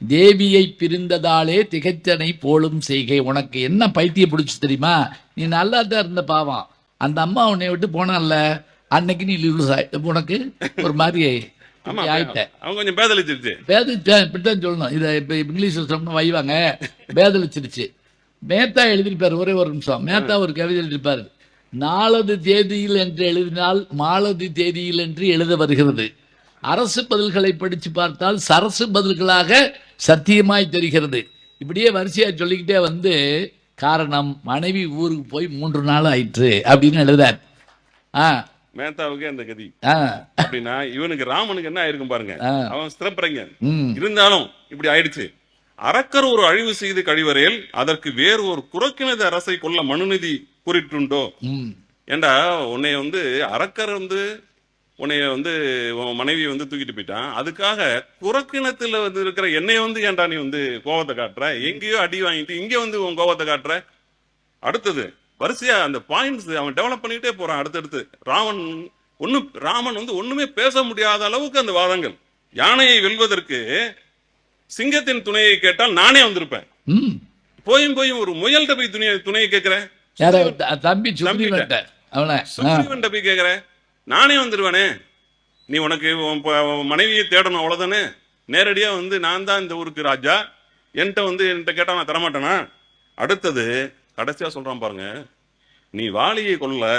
தேவியை பிரிந்ததாலே திகைத்தனை போலும் செய்கை. உனக்கு என்ன பைத்திய பிடிச்சு தெரியுமா? நீ நல்லா தான் இருந்த பாவம், அந்த அம்மா உன்னை விட்டு போனால, அன்னைக்கு நீ உனக்கு ஒரு மாதிரி ஆயிட்ட. அவங்க கொஞ்சம் பேதலிச்சிருச்சு. இப்படித்தான் சொல்லணும். இதை இப்ப இங்கிலீஷ்ல சொன்ன வைவாங்க, பேதலிச்சிருச்சு. மேத்தா எழுதியிருப்பாரு, ஒரே ஒரு நிமிஷம். மேத்தா ஒரு கவிதை எழுதியிருப்பாரு, நாளது தேதியில் என்று எழுதினால் மாலது தேதியில் என்று எழுத வருகிறது. அரசு பதில்களை படிச்சு பார்த்தால் சரசு பதில்களாக சத்தியமாய் தெரிகிறது. இப்படியே வரிசையா சொல்லிக்கிட்டே வந்து, காரணம் மனைவி ஊருக்கு போய் 3 நாள் ஆயிற்று அப்படின்னு எழுதார். மேத்தாவுக்கே அந்த கதி ஆ, அப்படின்னா இவனுக்கு ராமனுக்கு என்ன ஆயிருக்கும் பாருங்க. ஆ. அவன் ஸ்திரப்பிரஞன் ம், இருந்தாலும் இப்படி ஆயிடுச்சு. அரக்கர் ஒரு அழிவு செய்து கழிவரேல் அதற்கு வேறு ஒரு குறக்கினது அரசை கொல்ல மனுநீதி கூறிட்டுண்டோ. ம். ஏண்டா உன்னை வந்து அரக்கர் வந்து உன்னைய வந்து உன் மனைவியை வந்து தூக்கிட்டு போயிட்டான். அதுக்காக குறக்கிணத்துல வந்து இருக்கிற என்னைய வந்து ஏன்டா நீ வந்து கோபத்தை காட்டுற? எங்கேயோ அடி வாங்கிட்டு இங்க வந்து உன் கோபத்தை காட்டுற? அடுத்தது வரிசையா அந்த பாயிண்ட்ஸ் அவன் டெவலப் பண்ணிட்டே போறான். அடுத்தடுத்து ராமன் வந்து ஒண்ணுமே பேச முடியாத அளவுக்கு அந்த வாதங்கள். யானையை வெல்வதற்கு சிங்கத்தின் துணையை கேட்டால் நானே வந்திருப்பேன். ம். போயும் ஒரு முயல்கிட்ட போய் துணையை கேட்கிறேன். யார தம்பி சுக்ரீவன்ட்ட அவனை சுக்ரீவன்ட்ட போய் கேட்கிறேன். நானே வந்துருவானே. நீ உனக்கு உன் மனைவியை தேடணும் அவ்வளவுதானே. நேரடியா வந்து நான் தான் இந்த ஊருக்கு ராஜா, என்கிட்ட கேட்டா நான் தரமாட்டேனா? அடுத்தது கடைசியா சொல்றான் பாருங்க, நீ வாலியை கொல்ல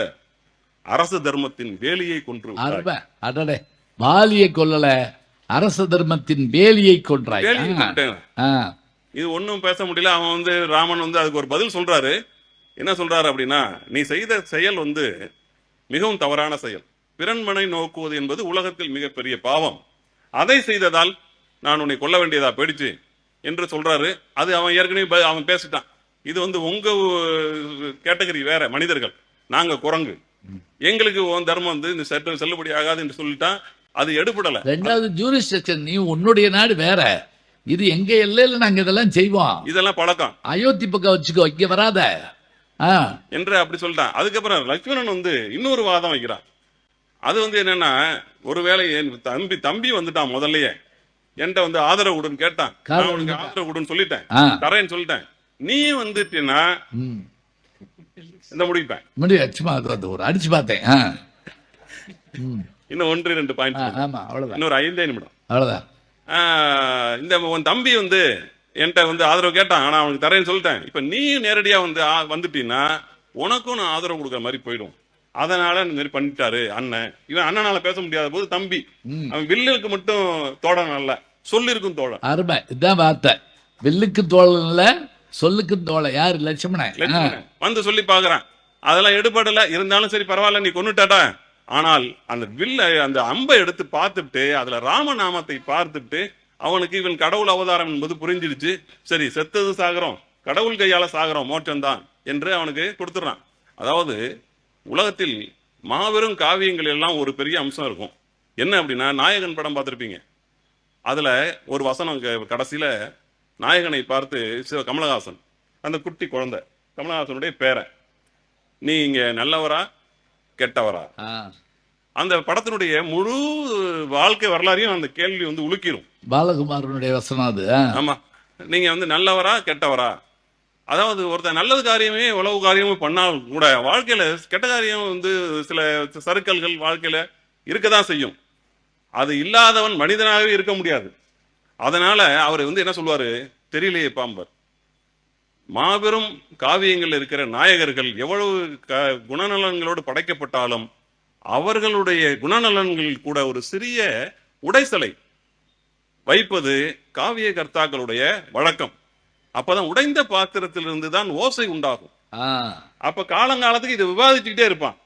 அரச தர்மத்தின் வேலியை கொன்று விட்டாய். அடடே, வாலியை கொல்லல, அரச தர்மத்தின் வேலியை கொன்றாய். வேலியை கொன்னுட்டேன். ஆ. இது ஒன்னும் பேச முடியல. அவன் வந்து ராமன் வந்து அதுக்கு ஒரு பதில் சொல்றாரு. என்ன சொல்றாரு அப்படின்னா, நீ செய்த செயல் வந்து மிகவும் தவறான செயல். பிறன்மனை நோக்குவது என்பது உலகத்தில் மிகப்பெரிய பாவம். அதை செய்ததால் நான் உன்னை கொல்ல வேண்டியதா போயிடுச்சு என்று சொல்றாரு. அது அவன் ஏற்கனவே அவன் பேசிட்டான். இது வந்து உங்க கேட்டகரி வேற மனிதர்கள், நாங்க குரங்கு, எங்களுக்கு உன் தர்மம் வந்து இந்த சட்டம் செல்லுபடி ஆகாது என்று சொல்லிட்டான். அது எடுபடல. ரெண்டாவது ஜூரிஸ்டிக்ஷன், நீ உன்னுடைய நாடு வேற, இது எங்க எல்லையில நாங்க இதெல்லாம் செய்வோம், இதெல்லாம் பழக்கம், அயோத்தி பக்கம் வச்சுக்கோ, இங்க வராத என்று அப்படி சொல்லிட்டான். அதுக்கப்புறம் லட்சுமணன் வந்து இன்னொரு வாதம் வைக்கிறான். அது வந்து என்னன்னா, ஒருவேளை என் தம்பி வந்துட்டான் முதல்லயே என்கிட்ட வந்து ஆதரவு கொடுன்னு கேட்டான். நான் உனக்கு ஆதரவு கொடுன்னு சொல்லிட்டேன், தரேன்னு சொல்லிட்டேன். நீ வந்துட்டீன்னா இந்த முடிப்பேன். ஒரு அடிச்சு பார்த்தேன். இன்னும் 1-2 பாயிண்ட். இன்னொரு 5 நிமிடம் அவ்வளவுதான். இந்த உன் தம்பி வந்து என்கிட்ட வந்து ஆதரவு கேட்டான், ஆனா அவனுக்கு தரேன்னு சொல்லிட்டேன். இப்ப நீ நேரடியா வந்து வந்துட்டீன்னா உனக்கும் நான் ஆதரவு கொடுக்குற மாதிரி போயிடும். அதனால இந்த மாதிரி பண்ணிட்டாரு அண்ணன். இவன் அண்ணனால பேச முடியாத போது தம்பி, அவன் வில்லுக்கு மட்டும் தோழன் அல்ல, சொல்லிருக்கும் தோழன். அருமை, இதுதான் வார்த்தை. வில்லுக்கு தோழன் இல்ல, சொல்லுக்கு தோழன். யாரு? லட்சுமணன் வந்து சொல்லி பாக்குறான். அதெல்லாம் எடுபடல. இருந்தாலும் சரி பரவாயில்ல, நீ கொன்னுட்டாடா. ஆனால் அந்த அந்த அம்பை எடுத்து பார்த்துட்டு அதுல ராமநாமத்தை பார்த்துட்டு அவனுக்கு இவன் கடவுள் அவதாரம் என்பது புரிஞ்சிடுச்சு. சரி, செத்தது சாகிறோம், கடவுள் கையால சாகிறோம், மோட்சம்தான் என்று அவனுக்கு கொடுத்துறான். அதாவது உலகத்தில் மாபெரும் காவியங்கள் எல்லாம் ஒரு பெரிய அம்சம் இருக்கும். என்ன அப்படின்னா, நாயகன் படம் பார்த்திருப்பீங்க. அதுல ஒரு வசனம் கடைசியில நாயகனை பார்த்து கமலஹாசன், அந்த குட்டி குழந்தை கமலஹாசனுடைய பேரை, நீ இங்க நல்லவரா கெட்டவரா, அந்த படத்தினுடைய முழு வாழ்க்கை வரலாறையும் அந்த கேள்வி வந்து உலுக்கிரும். பாலகுமாரனுடைய வசனம் அது. ஆமா, நீங்க வந்து நல்லவரா கெட்டவரா. அதாவது ஒருத்தர் நல்லது காரியமே உளவு காரியமும் பண்ணாலும் கூட வாழ்க்கையில கெட்ட காரியம் வந்து சில சறுக்கல்கள் வாழ்க்கையில இருக்கதான் செய்யும். அது இல்லாதவன் மனிதனாகவே இருக்க முடியாது. அதனால அவர் வந்து என்ன சொல்லுவாரு, தெரியலையே பாம்பர், மாபெரும் காவியங்கள் இருக்கிற நாயகர்கள் எவ்வளவு குணநலன்களோடு படைக்கப்பட்டாலும் அவர்களுடைய குணநலன்கள் கூட ஒரு சிறிய உடைசலை வைப்பது காவிய கர்த்தாக்களுடைய வழக்கம். அப்பதான் உடைந்த பாத்திரத்திலிருந்து தான் ஓசை உண்டாகும். அப்ப காலங்காலத்துக்கு இதை விவாதிச்சுக்கிட்டே இருப்பான்.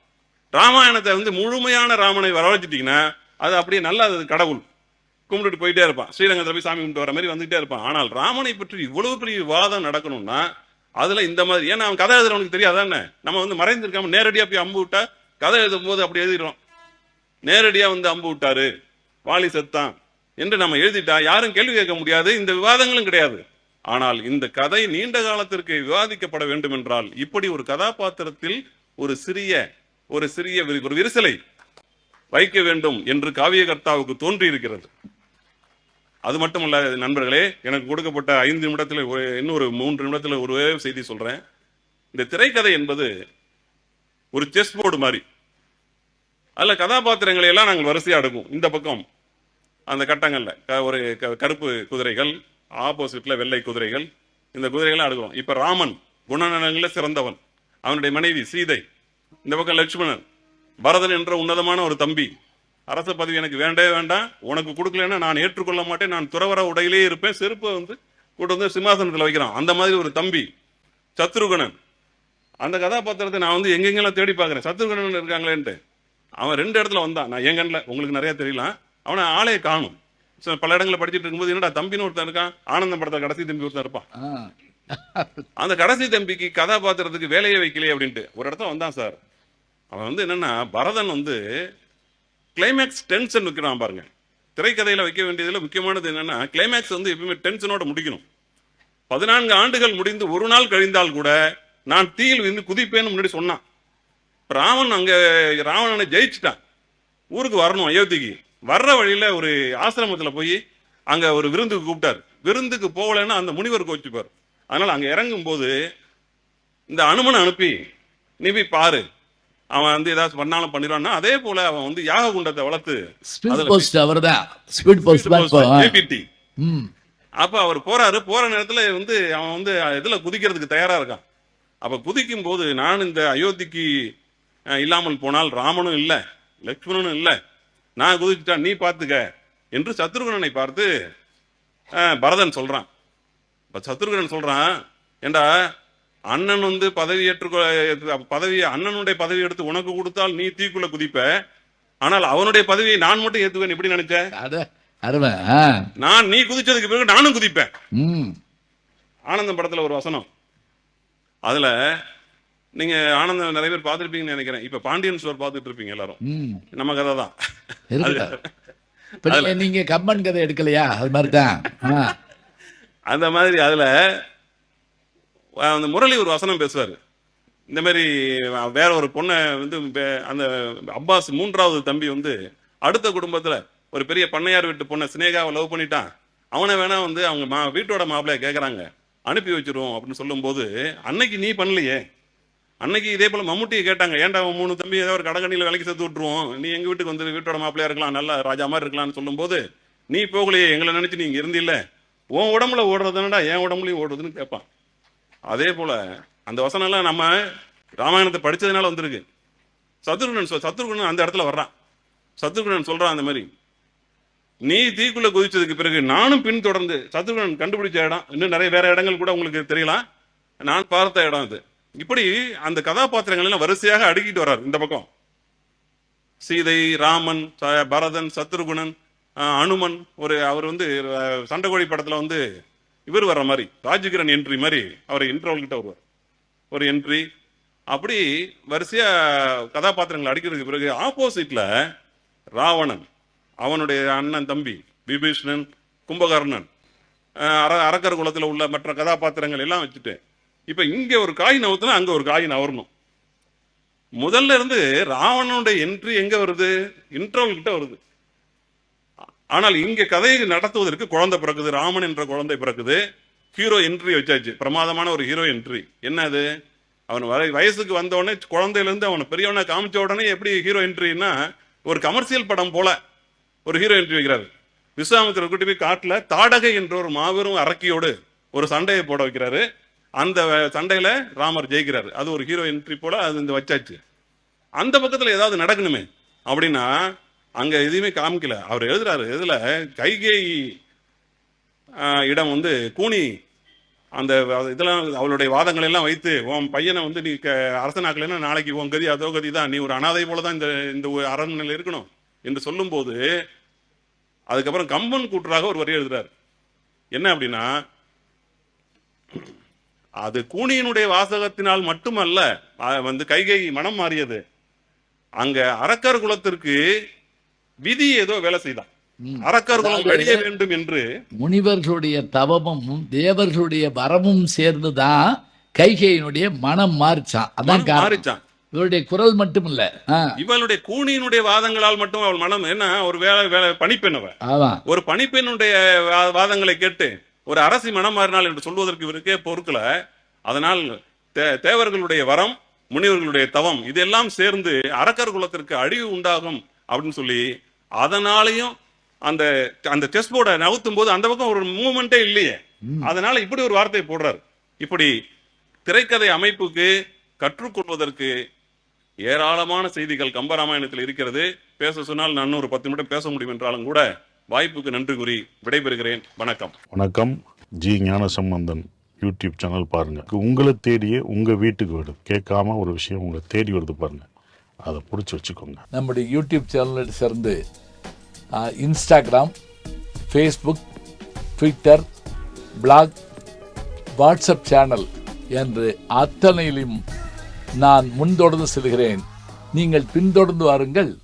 ராமாயணத்தை வந்து முழுமையான ராமனை வரவழைச்சிட்டீங்கன்னா அது அப்படியே நல்லா கடவுள் கும்பிட்டுட்டு போயிட்டே இருப்பான். ஸ்ரீரங்கத்தில் போய் சாமி கும்பிட்டு வர மாதிரி வந்துகிட்டே இருப்பான். ஆனால் ராமனை பற்றி இவ்வளவு பெரிய விவாதம் நடக்கணும்னா அதுல இந்த மாதிரி, ஏன்னா அவன் கதை எழுதுறவனுக்கு தெரியாதானே. நம்ம வந்து மறைந்திருக்காம நேரடியா போய் அம்பு விட்டா, கதை எழுதும் போது அப்படி எழுதிடுறோம், நேரடியா வந்து அம்பு விட்டாரு, வாலி செத்தான் என்று நம்ம எழுதிட்டா யாரும் கேள்வி கேட்க முடியாது, இந்த விவாதங்களும் கிடையாது. ஆனால் இந்த கதை நீண்ட காலத்திற்கு விவாதிக்கப்பட வேண்டும் என்றால் இப்படி ஒரு கதாபாத்திரத்தில் ஒரு சிறிய விரிசலை வைக்க வேண்டும் என்று காவிய கர்த்தாவுக்கு தோன்றி இருக்கிறது. அது மட்டுமல்ல நண்பர்களே, எனக்கு கொடுக்கப்பட்ட 5 நிமிடத்தில் இன்னொரு 3 நிமிடத்தில் ஒரே செய்தி சொல்றேன். இந்த திரைக்கதை என்பது ஒரு செஸ் போர்டு மாதிரி. அதுல கதாபாத்திரங்களை எல்லாம் நாங்கள் வரிசையா அடுக்கும். இந்த பக்கம் அந்த கட்டங்கள்ல ஒரு கருப்பு குதிரைகள், ஆப்போசிட்ல வெள்ளை குதிரைகள், இந்த குதிரைகளை அடுக்கிறோம். இப்ப ராமன் குணநலன்ல சிறந்தவன், அவனுடைய மனைவி சீதை, இந்த பக்கம் லட்சுமணன், பரதன் என்ற உன்னதமான ஒரு தம்பி, அரச பதவி எனக்கு வேண்டவே வேண்டாம், உனக்கு கொடுக்கலன்னா நான் ஏற்றுக்கொள்ள மாட்டேன், நான் துறவர உடையிலே இருப்பேன், செருப்பை வந்து கூட்டு வந்து சிம்மாசனத்தில் வைக்கிறான், அந்த மாதிரி ஒரு தம்பி. சத்ருகணன், அந்த கதாபாத்திரத்தை நான் வந்து எங்கெங்கெல்லாம் தேடி பார்க்கிறேன், சத்ருகணன் இருக்காங்களேன்ட்டு. அவன் 2 இடத்துல வந்தான். நான் என் கண்ணில், உங்களுக்கு நிறைய தெரியலாம். அவனை ஆளே காணும். பல இடங்களில் படிச்சுட்டு இருக்கும்போது என்னடா தம்பின்னு ஒருத்தன் இருக்கான், ஆனந்தம் படத்தில் கடைசி தம்பி ஒருத்தன் இருப்பான். அந்த கடைசி தம்பிக்கு கதாபாத்திரத்துக்கு வேலையை வைக்கலையே அப்படின்ட்டு ஒரு இடத்துல வந்தான் சார். அவன் வந்து என்னன்னா, பரதன் வந்து கிளைமேக்ஸ் டென்ஷன் வைக்கிறான் பாருங்க. திரைக்கதையில வைக்க வேண்டியதுல முக்கியமானது என்னன்னா, கிளைமேக்ஸ் வந்து எப்பவுமே டென்ஷனோட முடிக்கணும். 14 ஆண்டுகள் முடிந்து ஒரு நாள் கழிந்தால் கூட நான் தீயில் விழுந்து குதிப்பேன்னு முன்னாடி சொன்னான். ராவன் அங்க ராவணனை ஜெயிச்சுட்டான். ஊருக்கு வரணும் அயோத்திக்கு. வர்ற வழியில ஒரு ஆசிரமத்துல போய் அங்க ஒரு விருந்துக்கு கூப்பிட்டாரு. விருந்துக்கு போகலைன்னா அந்த முனிவர் கோச்சுப்பார். அதனால அங்க இறங்கும் போது இந்த அனுமனை அனுப்பி நீ போய் பாரு, அவன் வந்து ஏதாவது பண்ணாலும் பண்ணிடுவான்னா, அதே போல அவன் வந்து யாக குண்டத்தை வளர்த்து அப்ப அவர் போறாரு. போற நேரத்துல வந்து அவன் வந்து இதுல குதிக்கிறதுக்கு தயாரா இருக்கான். அப்ப குதிக்கும் போது, நான் இந்த அயோத்திக்கு இல்லாமல் போனால் ராமனும் இல்ல லக்ஷ்மணனும் இல்ல, நான் குதிச்சுட்டா நீ பாத்துக்க என்று சத்ருகனனை பார்த்து பரதன் சொல்றான். சத்ருகனன் சொல்றான், ஏண்டா அண்ணன் வந்து அண்ணனுடைய பதவி எடுத்து உனக்கு கொடுத்தால் நீ தீக்குள்ள குதிப்ப, ஆனால் அவனுடைய பதவியை நான் மட்டும் ஏத்துவேன் எப்படி நினைச்ச? நான் நீ குதிச்சதுக்கு பிறகு நானும் குதிப்பேன். ஆனந்தம் படத்துல ஒரு வசனம், அதுல நீங்க ஆனந்தம் நிறைய பேர் பார்த்திருப்பீங்கன்னு நினைக்கிறேன். இப்ப பாண்டியன் ஸ்டோர் பார்த்துட்டு இருப்பீங்க எல்லாரும். நம்ம கதை தான். நீங்க கம்பன் கதை எடுக்கலையா? அது மாதிரிதான். அந்த மாதிரி அதுல அந்த முரளி ஒரு வசனம் பேசுவாரு. இந்த மாதிரி வேற ஒரு பொண்ணை வந்து அந்த அப்பாஸ் 3வது தம்பி வந்து அடுத்த குடும்பத்துல ஒரு பெரிய பண்ணையார் வீட்டு பொண்ணை சினேகாவை லவ் பண்ணிட்டான். அவனை வேணா வந்து அவங்க வீட்டோட மாப்பிள்ளைய கேட்கறாங்க, அனுப்பி வச்சிருவோம் அப்படின்னு சொல்லும் போது, அன்னைக்கு நீ பண்ணலையே, அன்னைக்கு இதே போல மம்முட்டியை கேட்டாங்க, ஏன்டா 3 தம்பி ஏதோ ஒரு கடகணியில வேலைக்கு சேர்த்து விட்டுருவோம், நீ எங்க வீட்டுக்கு வந்து வீட்டோட மாப்பிள்ளையா இருக்கலாம், நல்லா ராஜா மாதிரி இருக்கலாம்னு சொல்லும் போது, நீ போகலையே, எங்களை நினைச்சு நீங்க இருந்தில்ல, உன் உடம்புல ஓடுறதுனடா என் உடம்புலயும் ஓடுறதுன்னு கேட்பான். அதே போல அந்த வசனம் எல்லாம் நம்ம ராமாயணத்தை படிச்சதுனால வந்திருக்கு. சத்ருகுணன் அந்த இடத்துல வர்றான். சத்ருகுணன் சொல்றான், அந்த மாதிரி நீ தீக்குள்ள குதிச்சதுக்கு பிறகு நானும் பின் தொடர்ந்து, சத்ருகுணன் கண்டுபிடிச்ச இடம், இன்னும் நிறைய வேற இடங்கள் கூட உங்களுக்கு தெரியலாம், நான் பார்த்த இடம் அது. இப்படி அந்த கதாபாத்திரங்கள் எல்லாம் வரிசையாக அடுக்கிட்டு வர்றாரு. இந்த பக்கம் சீதை, ராமன், பரதன், சத்ருகுணன், அனுமன், அவர் வந்து சண்டைக்கோழி படத்துல வந்து இவர் வர்ற மாதிரி ராஜகிரண் என்ட்ரி மாதிரி அவர் இன்டர்வல் கிட்ட வருவார், ஒரு என்ட்ரி. அப்படி வரிசையா கதாபாத்திரங்கள் அடிக்கிறதுக்கு பிறகு ஆப்போசிட்ல ராவணன், அவனுடைய அண்ணன் தம்பி விபீஷணன், கும்பகர்ணன், அரக்கர் குலத்துல உள்ள மற்ற கதாபாத்திரங்கள் எல்லாம் வச்சுட்டு, இப்ப இங்க ஒரு காய் நவுத்துனா அங்க ஒரு காய் நவரணும். முதல்ல இருந்து ராவணனுடைய என்ட்ரி எங்க வருது? இன்டர்வல் கிட்ட வருது. ஆனால் இங்க கதையை நடத்துவதற்கு குழந்தை பிறக்குது, ராமன் என்ற குழந்தை பிறக்குது, ஹீரோ என்ட்ரி வச்சாச்சு, பிரமாதமான ஒரு ஹீரோ என்ட்ரி. என்ன அது? அவன் வயசுக்கு வந்த உடனே, குழந்தையில இருந்து அவனை பெரியவனை காமிச்ச உடனே எப்படி ஹீரோ என்ட்ரின்னா, ஒரு கமர்ஷியல் படம் போல ஒரு ஹீரோ என்ட்ரி வைக்கிறாரு. விஸ்வாமித்திரர் கூட்டி போய் காட்டுல தாடகை என்ற ஒரு மாபெரும் அரக்கியோடு ஒரு சண்டையை போட வைக்கிறாரு. அந்த சண்டையில ராமர் ஜெயிக்கிறாரு. அது ஒரு ஹீரோ என்ட்ரி போல அது இந்த வச்சாச்சு. அந்த பக்கத்துல ஏதாவது நடக்கணுமே அப்படின்னா அங்க எதையுமே காமிக்கல. அவர் எழுதுறாரு, இதுல கைகேயி இடம் வந்து கூனி அந்த இதெல்லாம் அவளுடைய வாதங்கள் எல்லாம் வைத்து, உன் பையனை வந்து நீ அரசனாக்கலைன்னா நாளைக்கு உன் கதி அதோ கதி தான், நீ ஒரு அனாதை போலதான் இந்த அரண்மனையில் இருக்கணும் என்று சொல்லும் போது, அதுக்கப்புறம் கம்பன் கூற்றாக ஒரு வரி எழுதுறாரு. என்ன அப்படின்னா, அது கூனியினுடைய வாசகத்தினால் மட்டுமல்ல வந்து கைகை மனம் மாறியது, அங்க அரக்கர் குலத்திற்கு விதி ஏதோ வேலை செய்தான், அரக்கர் குலம் அழிய வேண்டும் என்று. முனிவர்களுடைய தவமும் தேவர்களுடைய வரமும் சேர்ந்துதான் கைகையினுடைய மனம் மாறிச்சான். அதான் மாறிச்சான். இவருடைய குரல் மட்டும் இல்ல, இவளுடைய கூனியினுடைய வாதங்களால் மட்டும் அவள் மனம் என்ன, ஒரு வேலை பணிப்பெண், ஒரு பணிப்பெண்ணுடைய வாதங்களை கேட்டு ஒரு அரசி மனம் மாறினாள் என்று சொல்வதற்கு இவருக்கே பொறுக்கல. அதனால் தேவர்களுடைய வரம், முனிவர்களுடைய தவம், இதெல்லாம் சேர்ந்து அரக்கர் குலத்திற்கு அழிவு உண்டாகும் அப்படின்னு சொல்லி, அதனாலையும் அந்த அந்த செஸ் போர்டை நகர்த்தும் போது அந்த பக்கம் ஒரு மூவ்மெண்டே இல்லையே, அதனால இப்படி ஒரு வார்த்தையை போடுறாரு. இப்படி திரைக்கதை அமைப்புக்கு கற்றுக்கொள்வதற்கு ஏராளமான செய்திகள் கம்பராமாயணத்தில் இருக்கிறது. பேச சொன்னால் நான் ஒரு 10 நிமிடம் பேச முடியும் என்றாலும் கூட வாய்ப்புக்கு நன்றி கூறி விடைபெறுகிறேன். வணக்கம். வணக்கம். ஜி ஞானசம்பந்தன் யூடியூப் சேனல் பாருங்க. உங்களை தேடியே உங்க வீட்டுக்கு வருது, கேட்காம ஒரு விஷயம் உங்களை தேடி வருது பாருங்க. அதை பிடிச்சி வச்சுக்கோங்க. நம்முடைய யூடியூப் சேனலை சேர்ந்து Instagram, Facebook, Twitter, blog, WhatsApp channel என்று அத்தனையிலும் நான் முன்தொடர்ந்து செல்கிறேன். நீங்கள் பின்தொடர்ந்து வாருங்கள்.